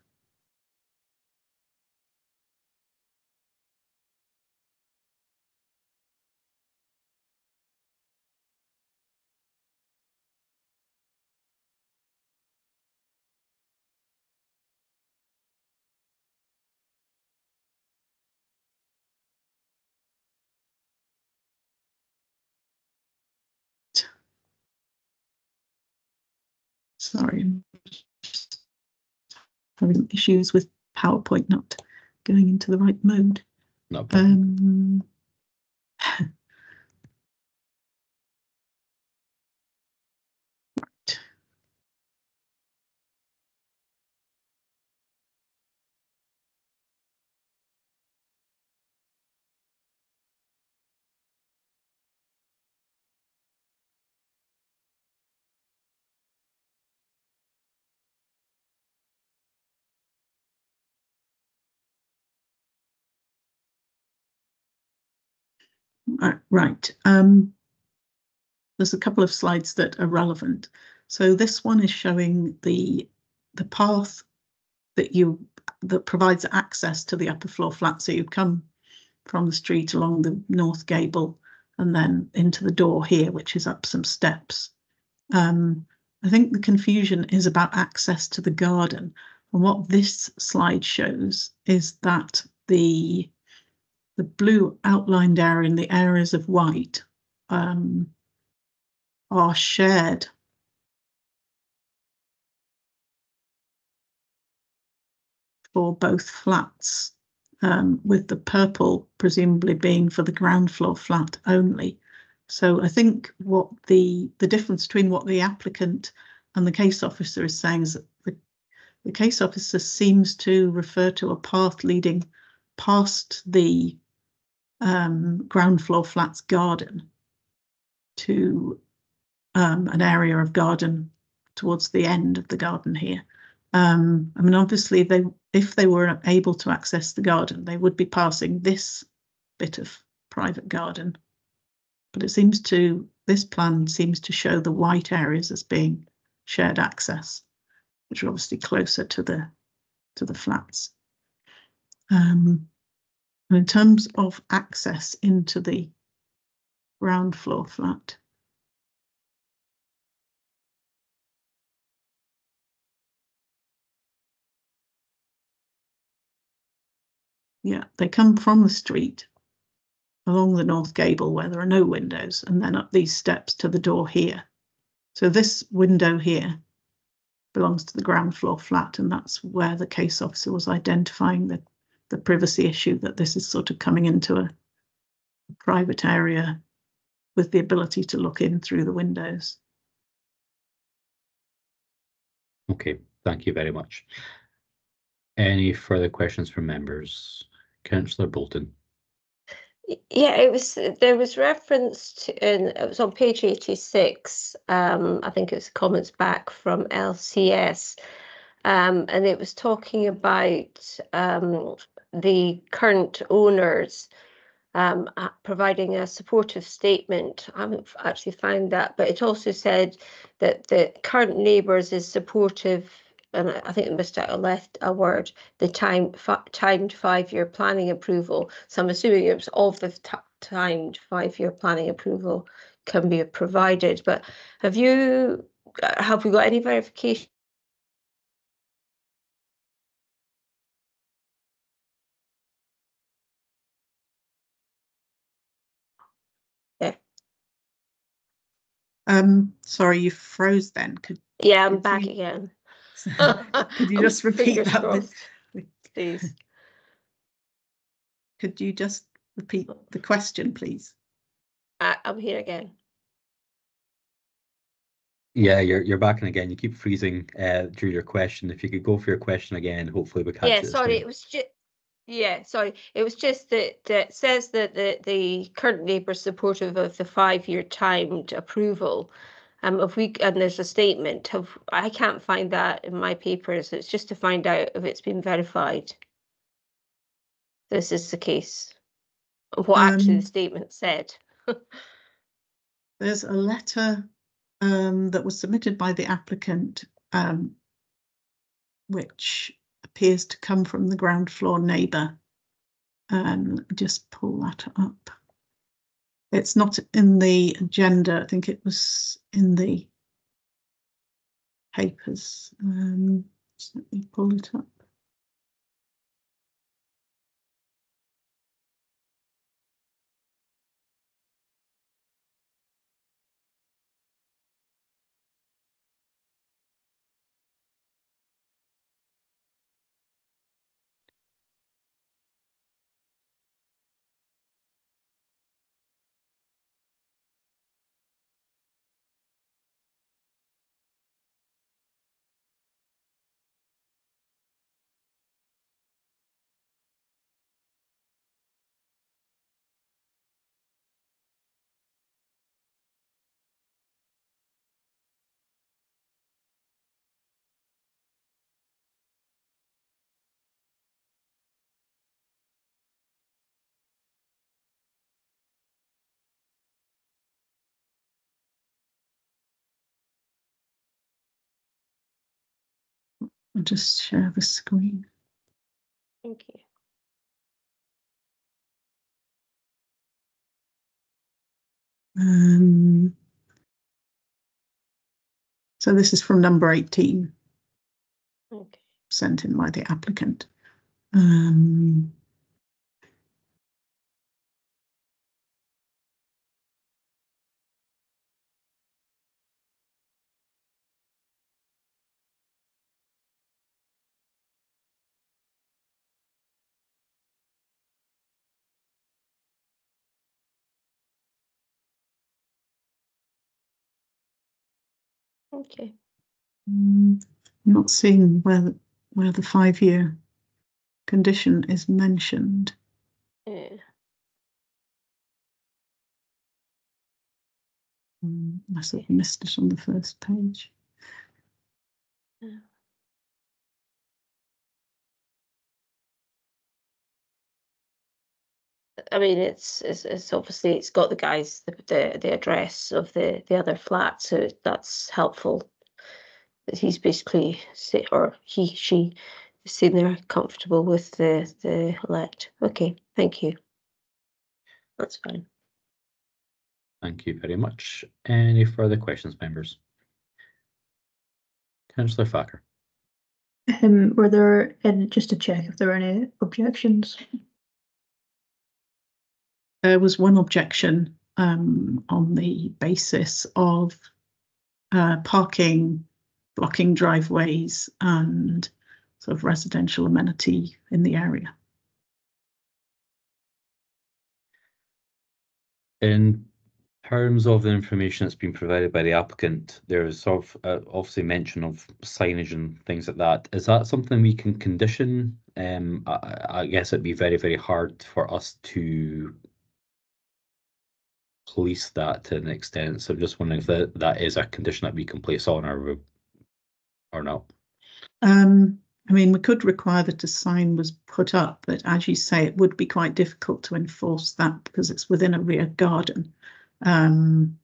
Sorry, having issues with PowerPoint not going into the right mode. No problem. Right. Right. There's a couple of slides that are relevant. So this one is showing the path that provides access to the upper floor flat. So you come from the street along the north gable and then into the door here, which is up some steps. I think the confusion is about access to the garden. And what this slide shows is that the blue outlined area and the areas of white are shared for both flats, with the purple presumably being for the ground floor flat only. So I think what the difference between what the applicant and the case officer is saying is that the case officer seems to refer to a path leading past the ground floor flats garden to an area of garden towards the end of the garden here. I mean, obviously, if they were able to access the garden, they would be passing this bit of private garden. But this plan seems to show the white areas as being shared access, which are obviously closer to the flats. And in terms of access into the ground floor flat, yeah, they come from the street along the north gable where there are no windows, and then up these steps to the door here. So this window here belongs to the ground floor flat, and that's where the case officer was identifying the privacy issue, that this is sort of coming into a private area with the ability to look in through the windows. Okay, thank you very much. Any further questions from members? Councillor Bolton. Yeah, there was reference to, it was on page 86, I think it was comments back from LCS, and it was talking about the current owners providing a supportive statement. I haven't actually found that, but it also said that the current neighbours is supportive, and I think it must have left a word, the timed 5-year planning approval. So I'm assuming it was of the timed 5-year planning approval can be provided. But have we got any verification? Yeah. Sorry, you froze then. Yeah, I'm back again. Could you just repeat that? Please. Could you just repeat the question, please? I'm here again. Yeah, you're back in again. You keep freezing through your question. If you could go for your question again, hopefully we catch Yeah, it. sorry, it was just. Yeah, sorry. It was just that it says that the current Labour is supportive of the 5-year timed approval. And there's a statement of, I can't find that in my papers. It's just to find out if it's been verified. This is the case. What actually the statement said. There's a letter that was submitted by the applicant, which appears to come from the ground floor neighbour. Just pull that up. It's not in the agenda. I think it was in the papers. Just let me pull it up. I'll just share the screen. Thank you. So this is from number 18. Okay. Sent in by the applicant. Okay. I'm not seeing where the 5-year condition is mentioned. Yeah. Unless I've missed it on the first page. Yeah. I mean, it's obviously it's got the guys the address of the other flat, so that's helpful. That he's basically she is saying they're comfortable with the let. Okay, thank you. That's fine. Thank you very much. Any further questions, members? Councillor Thacker. Were there, and just to check if there were any objections? There was one objection on the basis of parking, blocking driveways and sort of residential amenity in the area. In terms of the information that's been provided by the applicant, there is sort of obviously mention of signage and things like that. Is that something we can condition? I guess it'd be very, very hard for us to police that to an extent. So I'm just wondering if that is a condition that we can place on our or not. I mean, we could require that a sign was put up, but as you say, it would be quite difficult to enforce that because it's within a rear garden, and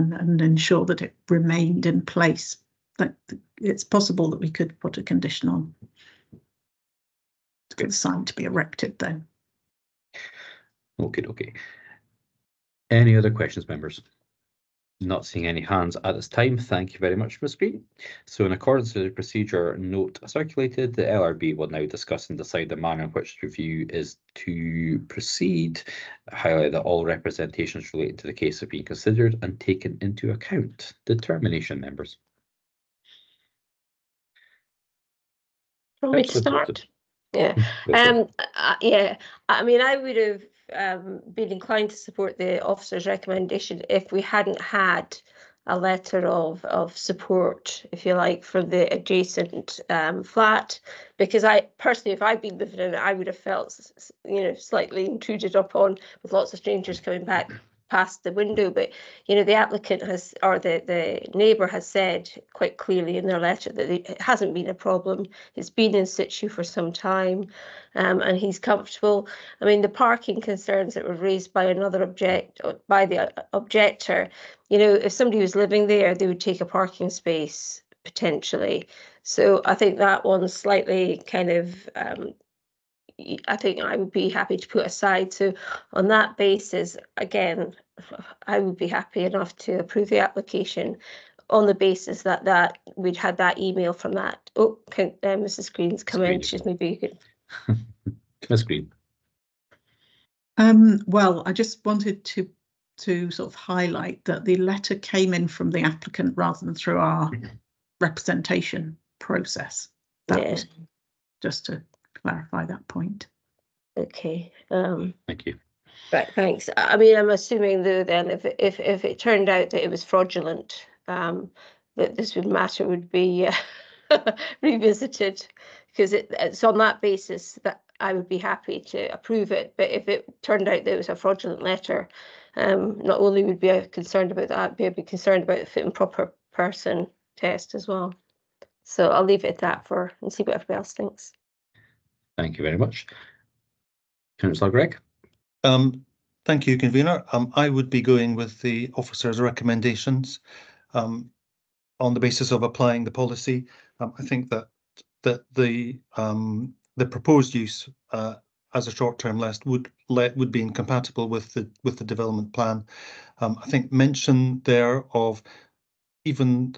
ensure that it remained in place. That it's possible that we could put a condition on to get the sign to be erected then. Okay. Any other questions, members? Not seeing any hands at this time. Thank you very much, Ms. Green. So in accordance with the procedure note circulated, the LRB will now discuss and decide the manner in which the review is to proceed. Highlight that all representations related to the case have been considered and taken into account. Determination, members. Want me to start? Yeah. Yeah. I mean, I would have been inclined to support the officer's recommendation if we hadn't had a letter of support, if you like, from the adjacent flat. Because I personally, if I'd been living in it, I would have felt, you know, slightly intruded upon with lots of strangers coming back past the window. But, you know, the applicant has, or the neighbour has said quite clearly in their letter that it hasn't been a problem. It's been in situ for some time, and he's comfortable. I mean, the parking concerns that were raised by another by the objector, you know, if somebody was living there, they would take a parking space potentially. So I think that one's slightly kind of, I think I would be happy to put aside. So on that basis, again, I would be happy enough to approve the application on the basis that we'd had that email from that. Oh, Mrs. Green's come in. She's maybe good. Ms. Green. Well, I just wanted to sort of highlight that the letter came in from the applicant rather than through our representation process. That was just to clarify that point. Okay. Thank you. Right, thanks. I mean, I'm assuming though then if it turned out that it was fraudulent, that this matter would be revisited, because it's on that basis that I would be happy to approve it. But if it turned out that it was a fraudulent letter, not only would be concerned about that, but I'd be concerned about the fit and proper person test as well. So I'll leave it at that and see what everybody else thinks. Thank you very much. Councillor Gregg. Thank you, convener. I would be going with the officer's recommendations on the basis of applying the policy. I think that the proposed use as a short-term list would be incompatible with the development plan. I think mention there of even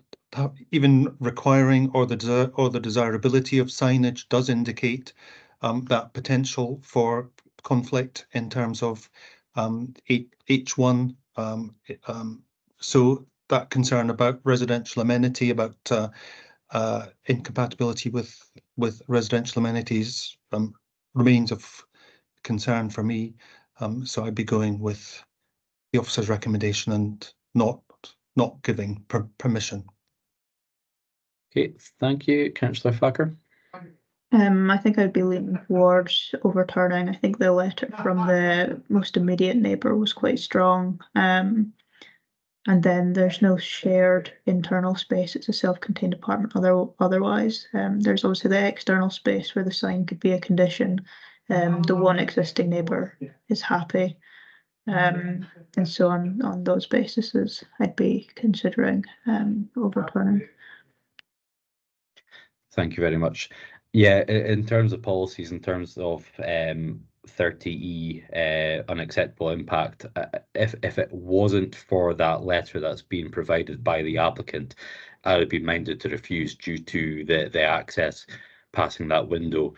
requiring or the desirability of signage does indicate that potential for conflict in terms of H1. So that concern about residential amenity, about incompatibility with residential amenities remains of concern for me. So I'd be going with the officer's recommendation and not giving permission. Okay, thank you, Councillor Thacker. I think I'd be leaning towards overturning. I think the letter from the most immediate neighbour was quite strong. And then there's no shared internal space. It's a self-contained apartment otherwise. There's obviously the external space where the sign could be a condition. The one existing neighbour is happy. And so on those bases, I'd be considering overturning. Thank you very much. Yeah, in terms of policies, in terms of 30E unacceptable impact, if it wasn't for that letter that's being provided by the applicant, I would be minded to refuse due to the access passing that window.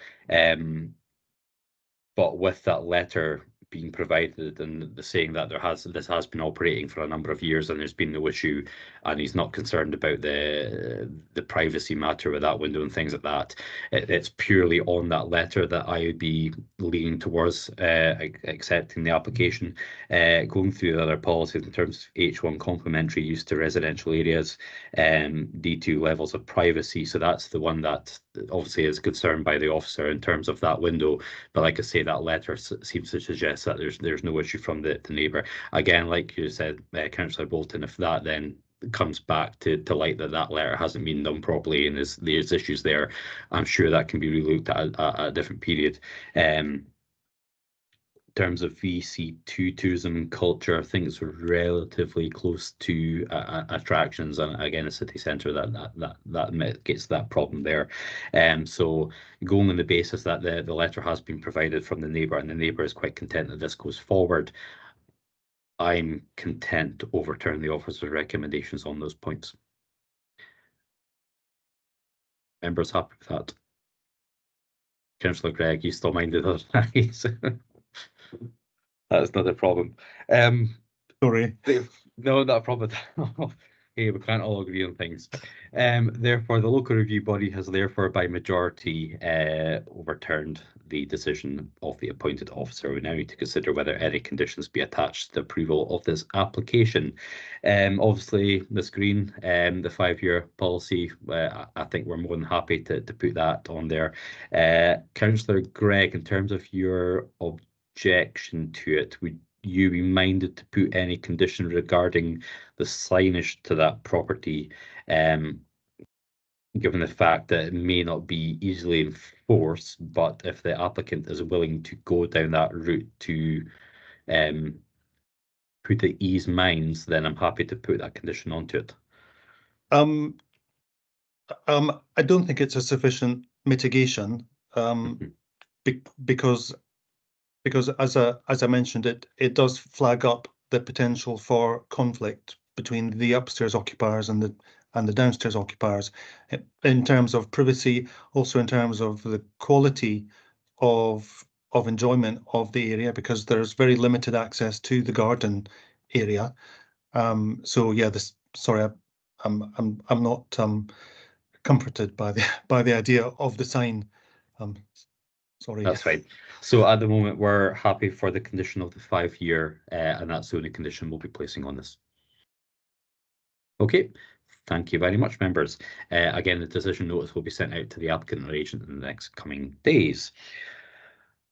But with that letter being provided and the saying that this has been operating for a number of years and there's been no issue, and he's not concerned about the privacy matter with that window and things like that, it's purely on that letter that I would be leaning towards accepting the application. Going through the other policies in terms of H1 complementary use to residential areas, D2 levels of privacy, so that's the one that obviously is concerned by the officer in terms of that window. But like I say, that letter seems to suggest that there's no issue from the neighbour. Again, like you said, Councillor Bolton, if that then comes back to light that letter hasn't been done properly and there's issues there, I'm sure that can be relooked at a different period. In terms of VC2 tourism and culture, I think it's relatively close to attractions, and again a city centre that gets that problem there. So going on the basis that the letter has been provided from the neighbour and the neighbour is quite content that this goes forward, I'm content to overturn the officer's recommendations on those points. Members happy with that? Councillor Gregg, you still minded otherwise? That's not a problem. Sorry. No, not a problem. Hey, we can't all agree on things. Therefore, the local review body has therefore by majority overturned the decision of the appointed officer. We now need to consider whether any conditions be attached to the approval of this application. Obviously, Ms. Green, the 5-year policy, I think we're more than happy to put that on there. Councillor Gregg, in terms of your objection to it, would you be minded to put any condition regarding the signage to that property, given the fact that it may not be easily enforced, but if the applicant is willing to go down that route to ease minds, then I'm happy to put that condition onto it. I don't think it's a sufficient mitigation, because as I mentioned, it does flag up the potential for conflict between the upstairs occupiers and the downstairs occupiers, in terms of privacy, also in terms of the quality of enjoyment of the area, because there's very limited access to the garden area. So yeah, I'm not comforted by the idea of the sign. Sorry. That's fine. So at the moment, we're happy for the condition of the 5-year, and that's the only condition we'll be placing on this. Okay, thank you very much, members. Again, the decision notice will be sent out to the applicant or agent in the next coming days.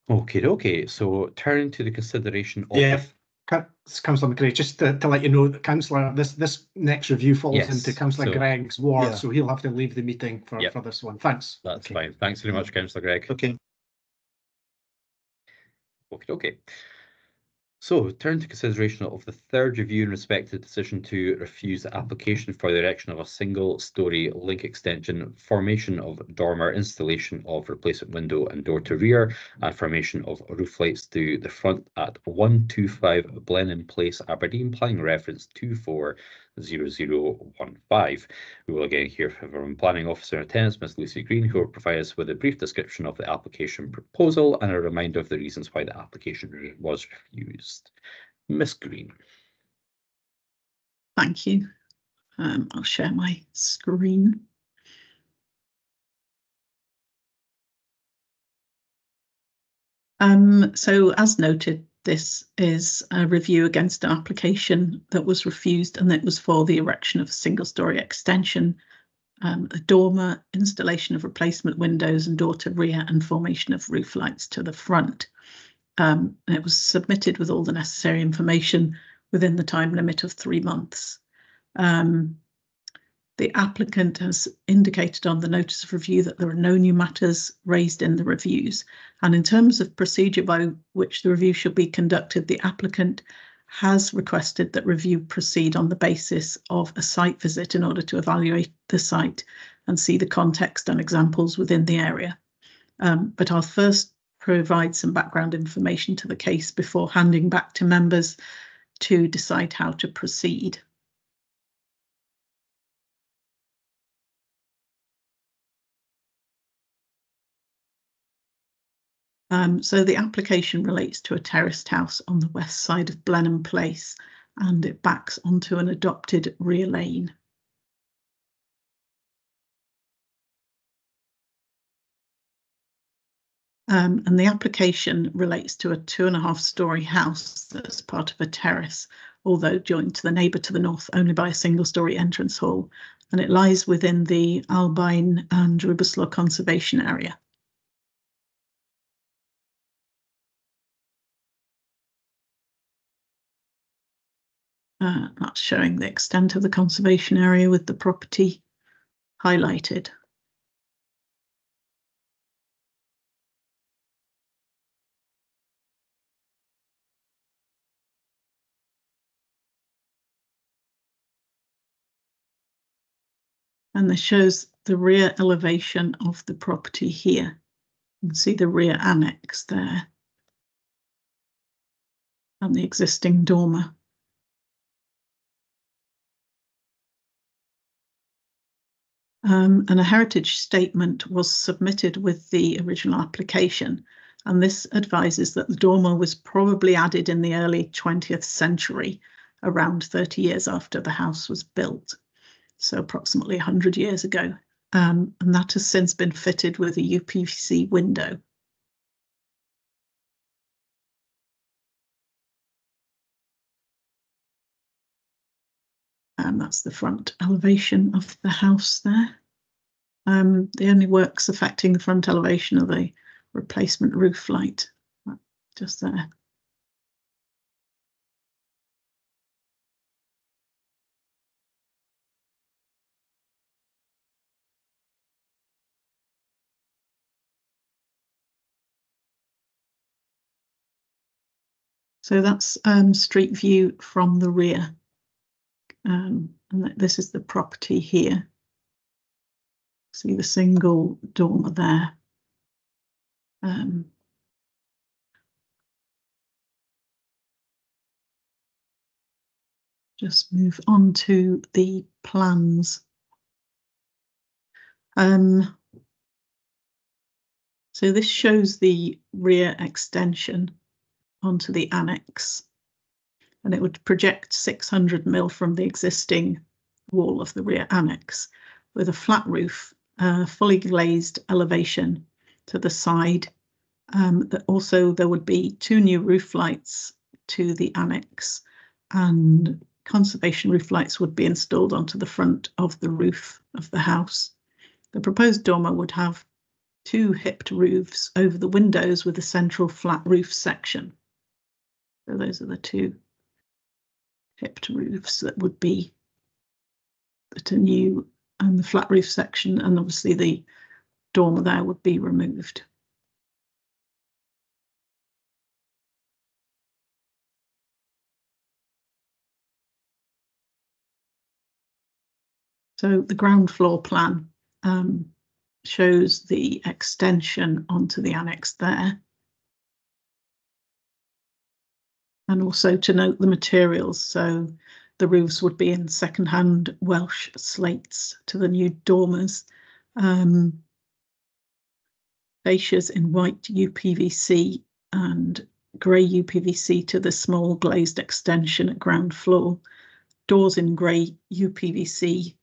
Okay, so turning to the consideration of... Councillor McRae, just to let you know that Councillor, this next review falls into Councillor Gregg's ward, so he'll have to leave the meeting for this one. Thanks. That's fine. Thanks very much, Councillor Gregg. Okay. Okay. So, turn to consideration of the 3rd review in respect to the decision to refuse the application for the erection of a single-storey link extension, formation of dormer, installation of replacement window and door to rear, and formation of roof lights to the front at 125 Blenheim Place, Aberdeen, planning reference 240015. We will again hear from Planning Officer in Attendance, Ms. Lucy Green, who will provide us with a brief description of the application proposal and a reminder of the reasons why the application was refused. Ms. Green. Thank you. I'll share my screen. So as noted, this is a review against an application that was refused, and it was for the erection of a single-storey extension, a dormer, installation of replacement windows and door to rear, and formation of roof lights to the front. It was submitted with all the necessary information within the time limit of 3 months. The applicant has indicated on the notice of review that there are no new matters raised in the reviews. And in terms of procedure by which the review should be conducted, the applicant has requested that review proceed on the basis of a site visit in order to evaluate the site and see the context and examples within the area. But I'll first provide some background information to the case before handing back to members to decide how to proceed. So the application relates to a terraced house on the west side of Blenheim Place, and it backs onto an adopted rear lane. And the application relates to a 2.5-storey house that's part of a terrace, although joined to the neighbour to the north only by a single-storey entrance hall, and it lies within the Albine and Rubislaw Conservation Area. That's showing the extent of the conservation area with the property highlighted. And this shows the rear elevation of the property here. You can see the rear annex there and the existing dormer. And a heritage statement was submitted with the original application, and this advises that the dormer was probably added in the early 20th century, around 30 years after the house was built. so approximately 100 years ago, and that has since been fitted with a UPVC window. And that's the front elevation of the house there. The only works affecting the front elevation are the replacement roof light, just there. So that's street view from the rear. And this is the property here. See the single dormer there. Just move on to the plans. So this shows the rear extension onto the annex, and it would project 600 mil from the existing wall of the rear annex with a flat roof, fully glazed elevation to the side. Also, there would be 2 new roof lights to the annex, and conservation roof lights would be installed onto the front of the roof of the house. The proposed dormer would have 2 hipped roofs over the windows with a central flat roof section. So those are the 2 hipped roofs that would be at a new, and the flat roof section, and obviously the dormer there would be removed. So the ground floor plan shows the extension onto the annex there. And also to note the materials, so the roofs would be in second-hand Welsh slates to the new dormers, fascias in white UPVC and grey UPVC to the small glazed extension at ground floor, doors in grey UPVC,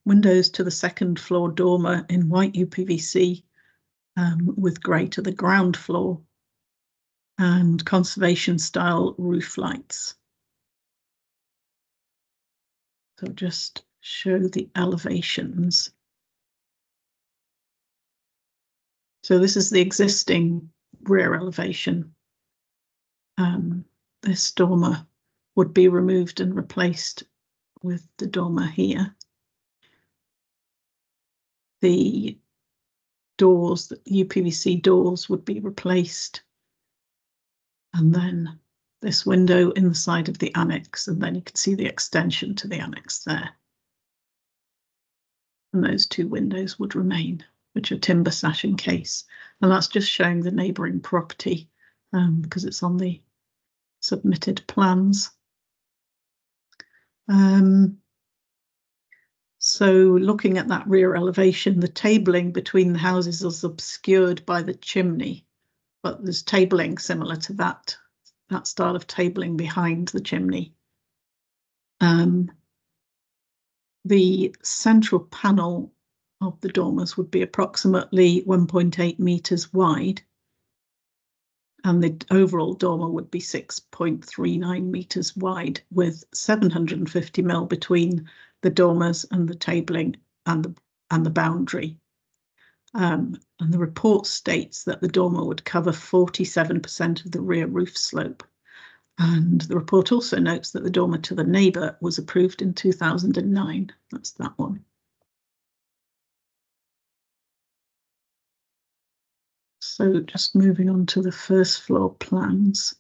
windows to the second floor dormer in white UPVC with grey to the ground floor, and conservation style roof lights. So just show the elevations. So this is the existing rear elevation. This dormer would be removed and replaced with the dormer here. The doors, the UPVC doors, would be replaced. And then this window in the side of the annex, and then you can see the extension to the annex there. And those 2 windows would remain, which are timber sash and case. And that's just showing the neighbouring property because it's on the submitted plans. So looking at that rear elevation, the tabling between the houses is obscured by the chimney, but there's tabling similar to that style of tabling behind the chimney. The central panel of the dormers would be approximately 1.8 metres wide, and the overall dormer would be 6.39 metres wide, with 750 mil between the dormers and the tabling and the boundary. And the report states that the dormer would cover 47% of the rear roof slope. And the report also notes that the dormer to the neighbour was approved in 2009. That's that one. So just moving on to the first floor plans.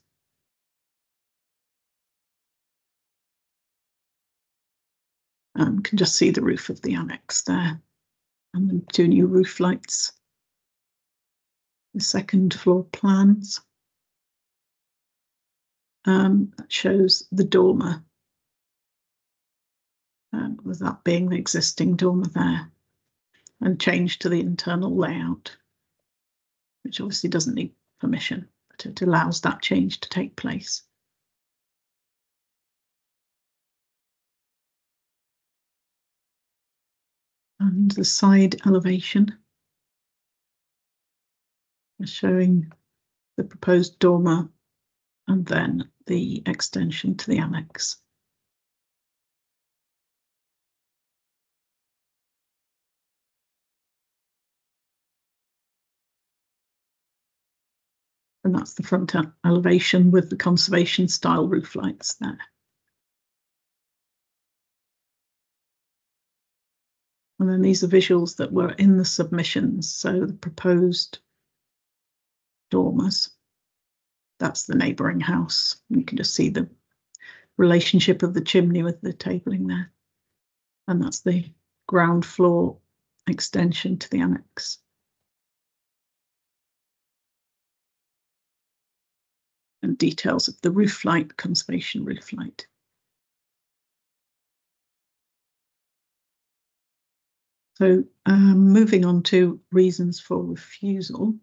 Can just see the roof of the annex there, and the 2 new roof lights. The second floor plans. That shows the dormer, with that being the existing dormer there, and change to the internal layout, which obviously doesn't need permission, but it allows that change to take place. And the side elevation is showing the proposed dormer and then the extension to the annex. And that's the front elevation with the conservation style roof lights there. And then these are visuals that were in the submissions. So the proposed dormers. That's the neighbouring house. You can just see the relationship of the chimney with the tabling there. And that's the ground floor extension to the annex. And details of the roof light, conservation roof light. So moving on to reasons for refusal.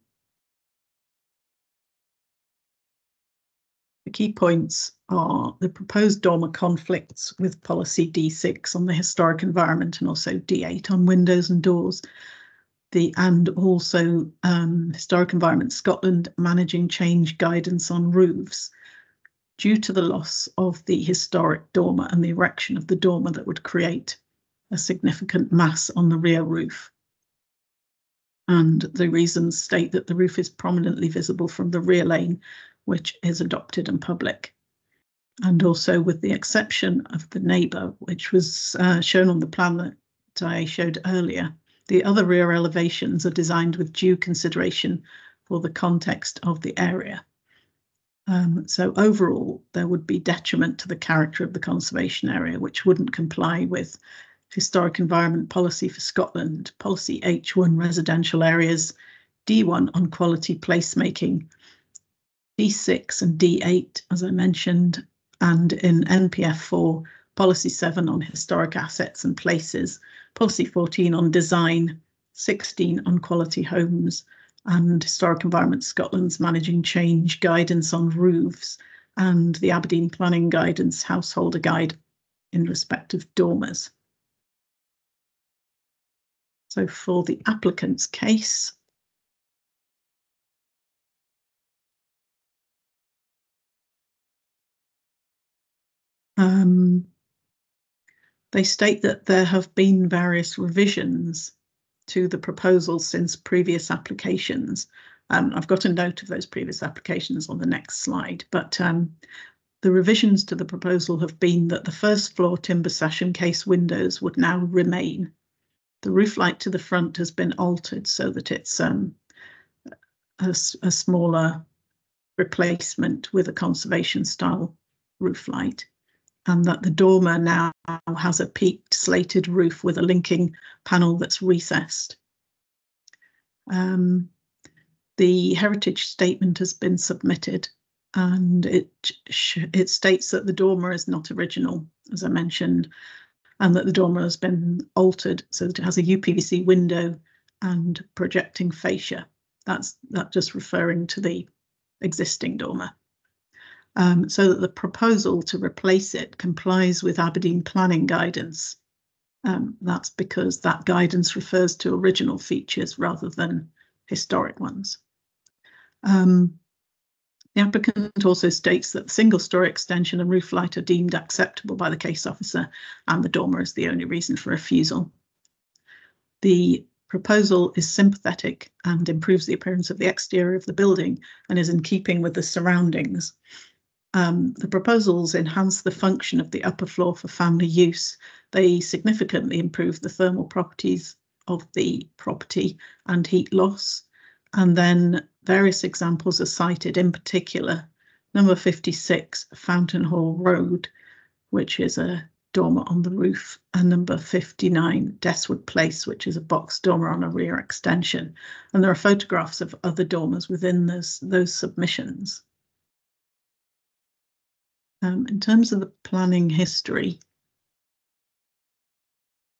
The key points are the proposed dormer conflicts with policy D6 on the historic environment and also D8 on windows and doors. And also Historic Environment Scotland managing change guidance on roofs due to the loss of the historic dormer and the erection of the dormer that would create a significant mass on the rear roof. And the reasons state that the roof is prominently visible from the rear lane, which is adopted and public. And also with the exception of the neighbour, which was shown on the plan that I showed earlier, the other rear elevations are designed with due consideration for the context of the area. So overall, there would be detriment to the character of the conservation area, which wouldn't comply with Historic Environment Policy for Scotland, Policy H1 residential areas, D1 on quality placemaking, D6 and D8, as I mentioned, and in NPF 4, Policy 7 on historic assets and places, Policy 14 on design, 16 on quality homes, and Historic Environment Scotland's managing change guidance on roofs, and the Aberdeen Planning Guidance Householder Guide in respect of dormers. So for the applicant's case, they state that there have been various revisions to the proposal since previous applications. I've got a note of those previous applications on the next slide, but the revisions to the proposal have been that the first floor timber session case windows would now remain. The roof light to the front has been altered so that it's a smaller replacement with a conservation style roof light, and that the dormer now has a peaked slated roof with a linking panel that's recessed. The heritage statement has been submitted, and it states that the dormer is not original, as I mentioned, and that the dormer has been altered so that it has a UPVC window and projecting fascia. That's just referring to the existing dormer. So that the proposal to replace it complies with Aberdeen planning guidance. That's because that guidance refers to original features rather than historic ones. The applicant also states that the single-storey extension and roof light are deemed acceptable by the case officer, and the dormer is the only reason for refusal. The proposal is sympathetic and improves the appearance of the exterior of the building and is in keeping with the surroundings. The proposals enhance the function of the upper floor for family use. They significantly improve the thermal properties of the property and heat loss. And then various examples are cited, in particular, number 56, Fountain Hall Road, which is a dormer on the roof, and number 59, Deswood Place, which is a box dormer on a rear extension. And there are photographs of other dormers within those submissions. In terms of the planning history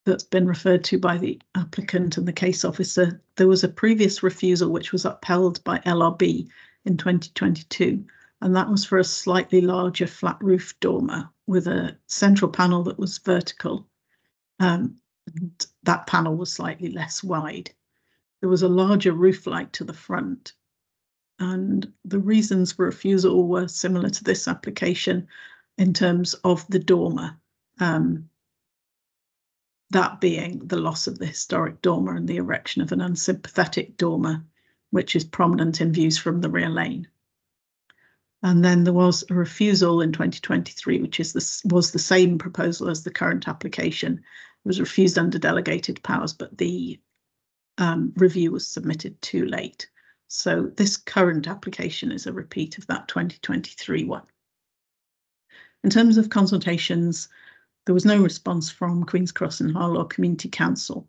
that's been referred to by the applicant and the case officer, there was a previous refusal which was upheld by LRB in 2022, and that was for a slightly larger flat roof dormer with a central panel that was vertical. The and that panel was slightly less wide. There was a larger roof light to the front, and the reasons for refusal were similar to this application in terms of the dormer, that being the loss of the historic dormer and the erection of an unsympathetic dormer, which is prominent in views from the rear lane. And then there was a refusal in 2023, which was the same proposal as the current application. It was refused under delegated powers, but the review was submitted too late. So this current application is a repeat of that 2023 one. In terms of consultations, there was no response from Queen's Cross and Harlaw Community Council.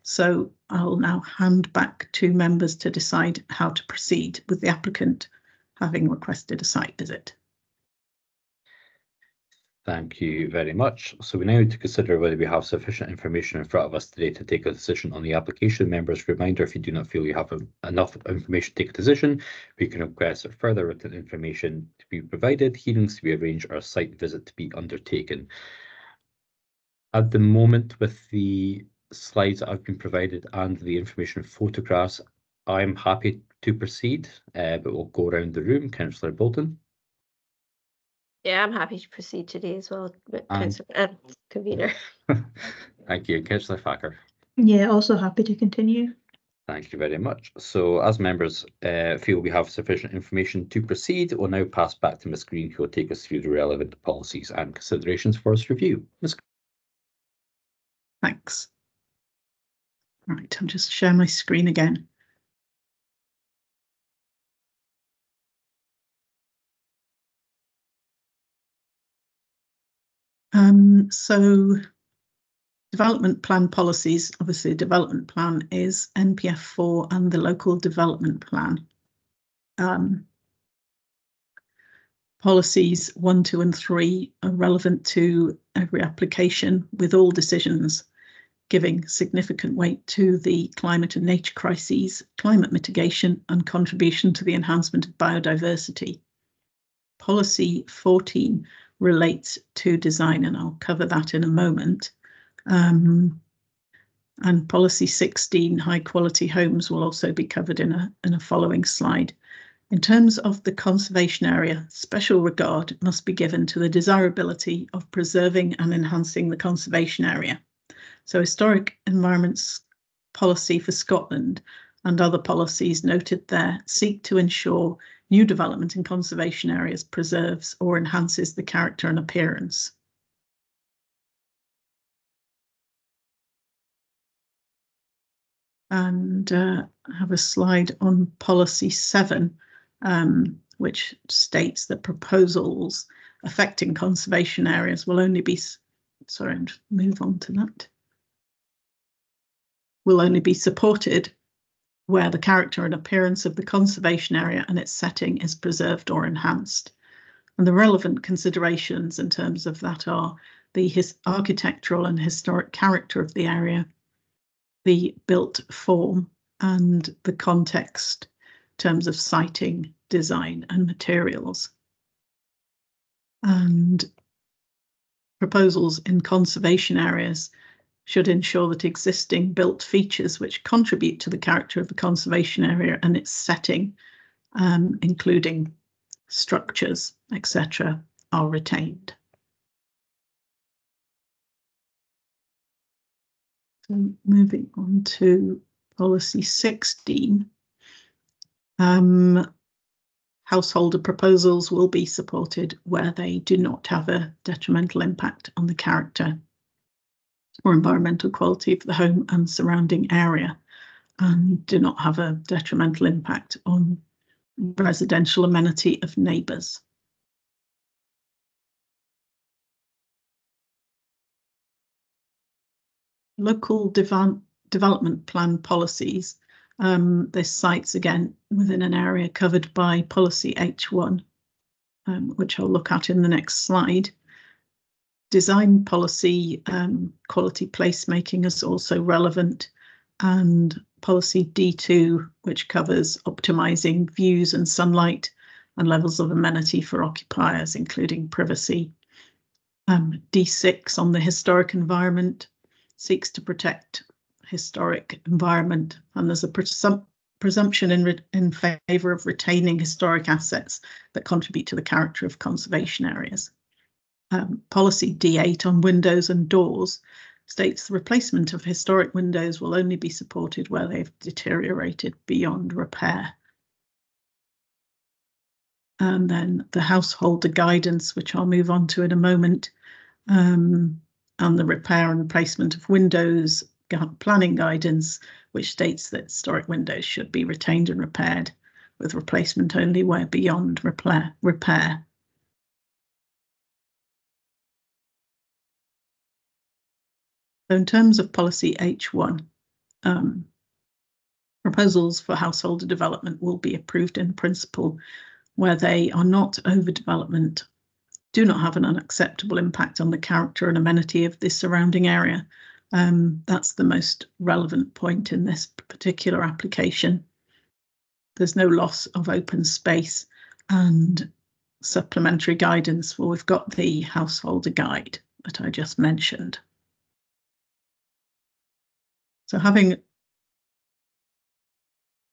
So I'll now hand back to members to decide how to proceed with the applicant having requested a site visit. Thank you very much. So we now need to consider whether we have sufficient information in front of us today to take a decision on the application. Members, reminder, if you do not feel you have enough information to take a decision, we can request further written information to be provided, hearings to be arranged, or a site visit to be undertaken. At the moment, with the slides that have been provided and the information photographs, I'm happy to proceed, but we'll go around the room. Councillor Bolton. Yeah, I'm happy to proceed today as well, convener. Thank you. Councillor Thacker. Yeah, also happy to continue. Thank you very much. So as members feel we have sufficient information to proceed, we'll now pass back to Ms. Green, who will take us through the relevant policies and considerations for us review. Ms. Thanks. Right, I'll just share my screen again. So development plan policies, obviously a development plan is NPF 4 and the local development plan. Policies 1, 2 and 3 are relevant to every application, with all decisions giving significant weight to the climate and nature crises, climate mitigation and contribution to the enhancement of biodiversity. Policy 14 relates to design, and I'll cover that in a moment. And policy 16, high quality homes, will also be covered in a following slide. In terms of the conservation area, special regard must be given to the desirability of preserving and enhancing the conservation area. So historic environments policy for Scotland and other policies noted there seek to ensure new development in conservation areas preserves or enhances the character and appearance. And I have a slide on policy 7, which states that proposals affecting conservation areas will only be, sorry, I'll move on to that, will only be supported where the character and appearance of the conservation area and its setting is preserved or enhanced. And the relevant considerations in terms of that are the architectural and historic character of the area, the built form, and the context in terms of siting, design and materials. And proposals in conservation areas should ensure that existing built features which contribute to the character of the conservation area and its setting, including structures, etc., are retained. So moving on to policy 16, householder proposals will be supported where they do not have a detrimental impact on the character or environmental quality of the home and surrounding area, and do not have a detrimental impact on residential amenity of neighbours. Local development plan policies. This site's again within an area covered by policy H1, which I'll look at in the next slide. Design policy, quality placemaking is also relevant, and policy D2, which covers optimising views and sunlight and levels of amenity for occupiers, including privacy. D6 on the historic environment, seeks to protect historic environment, and there's a presumption in favour of retaining historic assets that contribute to the character of conservation areas. Policy D8 on windows and doors states the replacement of historic windows will only be supported where they've deteriorated beyond repair. And then the householder guidance, which I'll move on to in a moment, and the repair and replacement of windows planning guidance, which states that historic windows should be retained and repaired, with replacement only where beyond repair. So in terms of policy H1, proposals for householder development will be approved in principle where they are not overdevelopment, do not have an unacceptable impact on the character and amenity of the surrounding area. That's the most relevant point in this particular application. There's no loss of open space, and supplementary guidance, well, we've got the householder guide that I just mentioned. So having a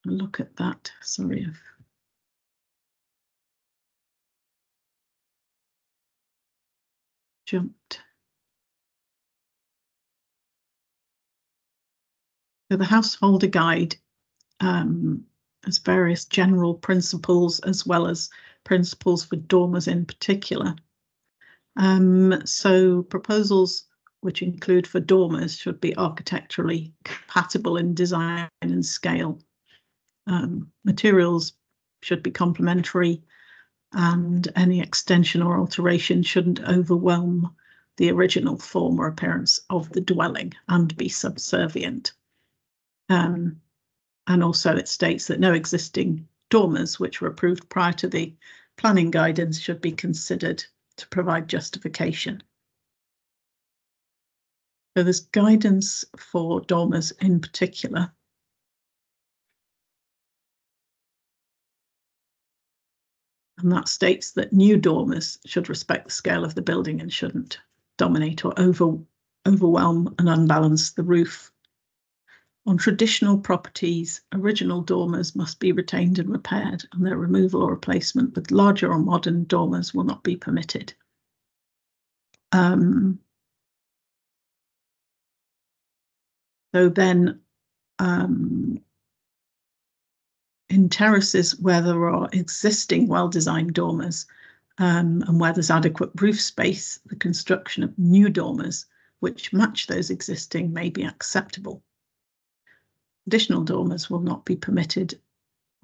look at that, sorry, I've jumped. So the householder guide has various general principles as well as principles for dormers in particular. So proposals which include for dormers should be architecturally compatible in design and scale. Materials should be complementary, and any extension or alteration shouldn't overwhelm the original form or appearance of the dwelling and be subservient. And also it states that no existing dormers which were approved prior to the planning guidance should be considered to provide justification. So there's guidance for dormers in particular. And that states that new dormers should respect the scale of the building and shouldn't dominate or overwhelm and unbalance the roof. On traditional properties, original dormers must be retained and repaired, and their removal or replacement with larger or modern dormers will not be permitted. So then in terraces where there are existing well-designed dormers and where there's adequate roof space, the construction of new dormers which match those existing may be acceptable. Additional dormers will not be permitted,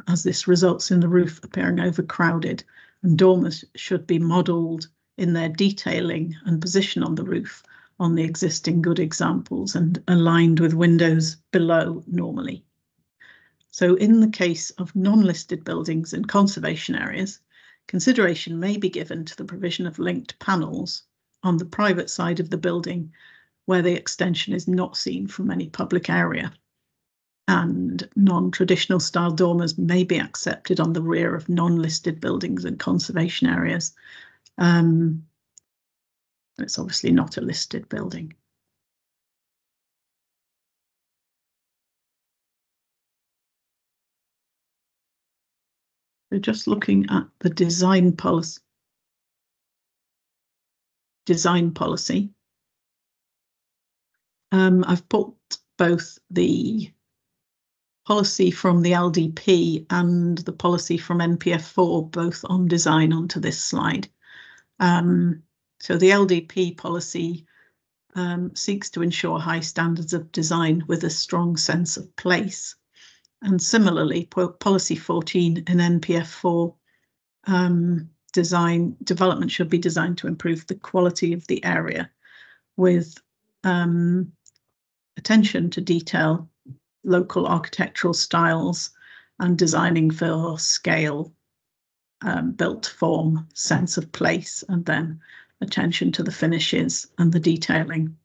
as this results in the roof appearing overcrowded, and dormers should be modelled in their detailing and position on the roof on the existing good examples and aligned with windows below normally. So in the case of non-listed buildings in conservation areas, consideration may be given to the provision of linked panels on the private side of the building where the extension is not seen from any public area. And non-traditional style dormers may be accepted on the rear of non-listed buildings and conservation areas. It's obviously not a listed building. We're just looking at the design policy. I've put both the policy from the LDP and the policy from NPF4 both on design onto this slide. So the LDP policy seeks to ensure high standards of design with a strong sense of place. And similarly, policy 14 in NPF4 development should be designed to improve the quality of the area with attention to detail, local architectural styles, and designing for scale, built form, sense of place, and then attention to the finishes and the detailing.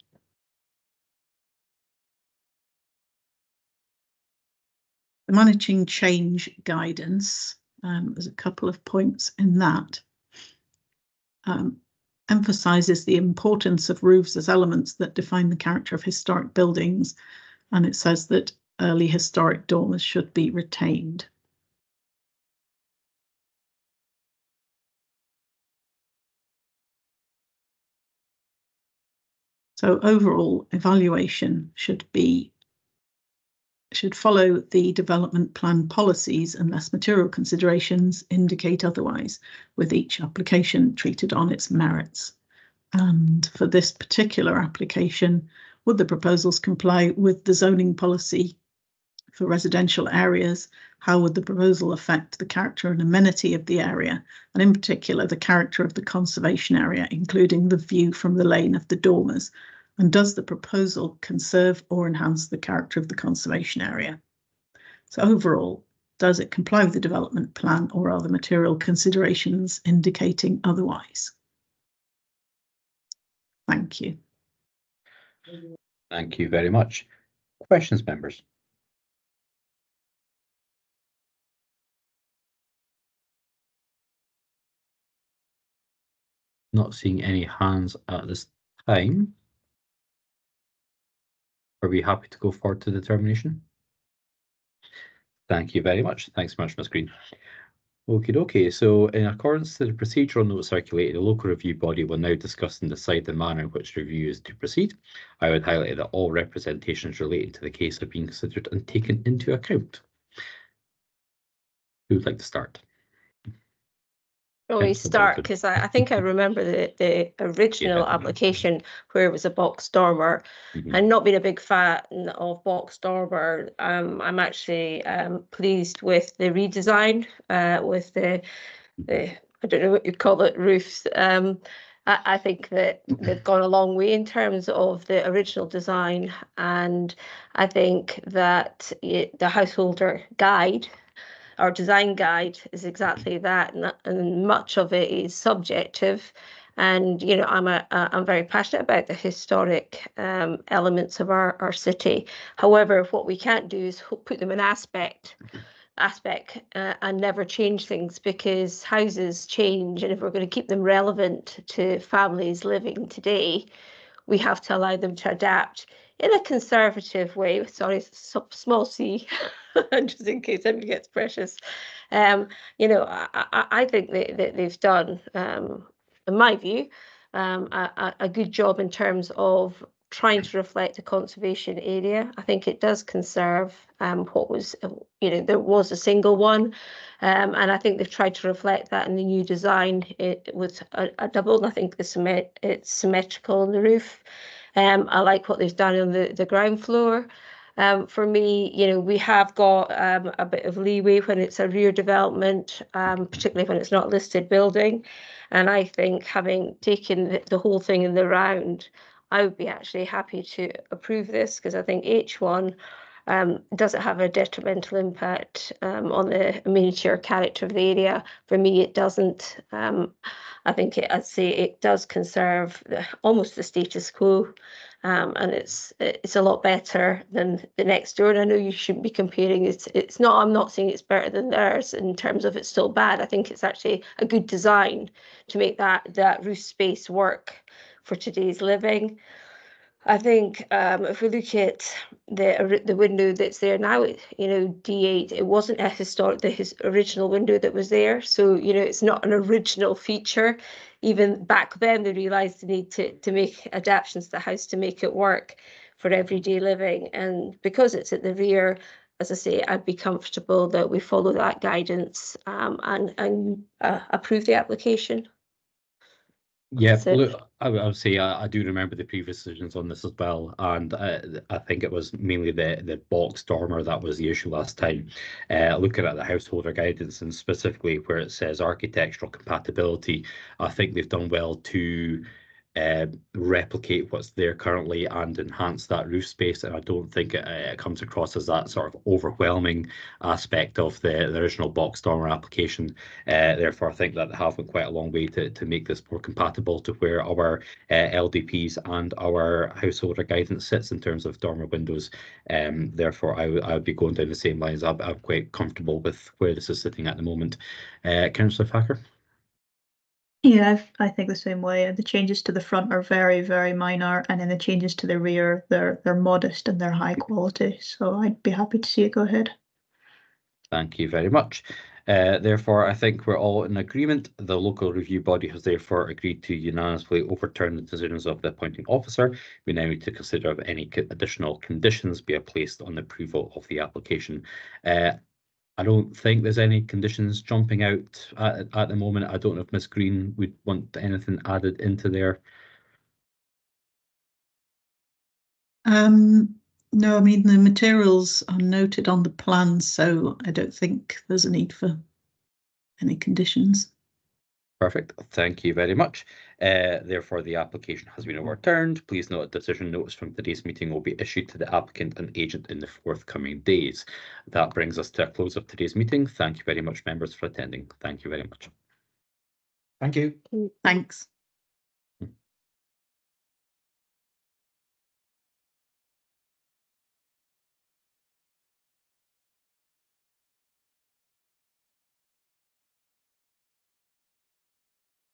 The managing change guidance, there's a couple of points in that. emphasises the importance of roofs as elements that define the character of historic buildings, and it says that early historic dormers should be retained. So overall evaluation should follow the development plan policies unless material considerations indicate otherwise, with each application treated on its merits. And for this particular application, would the proposals comply with the zoning policy for residential areas? How would the proposal affect the character and amenity of the area, and in particular the character of the conservation area, including the view from the lane of the dormers? And does the proposal conserve or enhance the character of the conservation area? So overall, does it comply with the development plan, or are the material considerations indicating otherwise? Thank you. Thank you very much. Questions, members? Not seeing any hands at this time. Are we happy to go forward to determination? Thank you very much. Thanks so much, Ms. Green. Okay. So in accordance to the procedural note circulated, the local review body will now discuss and decide the manner in which review is to proceed. I would highlight that all representations relating to the case have been considered and taken into account. Who would like to start? We start because I think I remember the original application where it was a box dormer, and not being a big fan of box dormer. I'm actually pleased with the redesign with the I don't know what you call it, roofs. I think that they've gone a long way in terms of the original design, and I think that the householder guide, our design guide, is exactly that, and much of it is subjective. And you know, I'm very passionate about the historic elements of our city. However, what we can't do is put them in aspect and never change things, because houses change, and if we're going to keep them relevant to families living today, we have to allow them to adapt in a conservative way. Sorry, small c, just in case anybody gets precious. You know, I think that they've done, in my view, a good job in terms of trying to reflect the conservation area. I think it does conserve what was, you know, there was a single one, and I think they've tried to reflect that in the new design with a double. And I think it's symmetrical on the roof. I like what they've done on the ground floor. For me, you know, we have got a bit of leeway when it's a rear development, particularly when it's not a listed building. And I think, having taken the whole thing in the round, I would be actually happy to approve this, because I think H1 doesn't have a detrimental impact on the amenity or character of the area. For me, it doesn't. I think I'd say it does conserve almost the status quo, and it's a lot better than the next door. And I know you shouldn't be comparing. It's not. I'm not saying it's better than theirs in terms of it's still bad. I think it's actually a good design to make that roof space work for today's living. I think if we look at the window that's there now, you know, D8, it wasn't the original window that was there. So, you know, it's not an original feature. Even back then, they realised the need to make adaptations to the house to make it work for everyday living. And because it's at the rear, as I say, I'd be comfortable that we follow that guidance and approve the application. Yeah, look, I would say I do remember the previous decisions on this as well, and I think it was mainly the box dormer that was the issue last time. Looking at the householder guidance, and specifically where it says architectural compatibility, I think they've done well to replicate what's there currently and enhance that roof space, and I don't think it comes across as that sort of overwhelming aspect of the original box dormer application. Therefore, I think that they have quite a long way to make this more compatible to where our LDPs and our householder guidance sits in terms of dormer windows. Therefore, I would be going down the same lines. I'm quite comfortable with where this is sitting at the moment. Councillor Thacker? Yeah, I think the same way. The changes to the front are very, very minor, and then the changes to the rear, they're modest and they're high quality. So I'd be happy to see it go ahead. Thank you very much. Therefore, I think we're all in agreement. The local review body has therefore agreed to unanimously overturn the decisions of the appointing officer. We now need to consider if any additional conditions be placed on the approval of the application. I don't think there's any conditions jumping out at the moment. I don't know if Ms. Green would want anything added into there. No, I mean, the materials are noted on the plan, so I don't think there's a need for any conditions. Perfect. Thank you very much. Therefore, the application has been overturned. Please note a decision notice from today's meeting will be issued to the applicant and agent in the forthcoming days. That brings us to a close of today's meeting. Thank you very much, members, for attending. Thank you very much. Thank you. Thanks.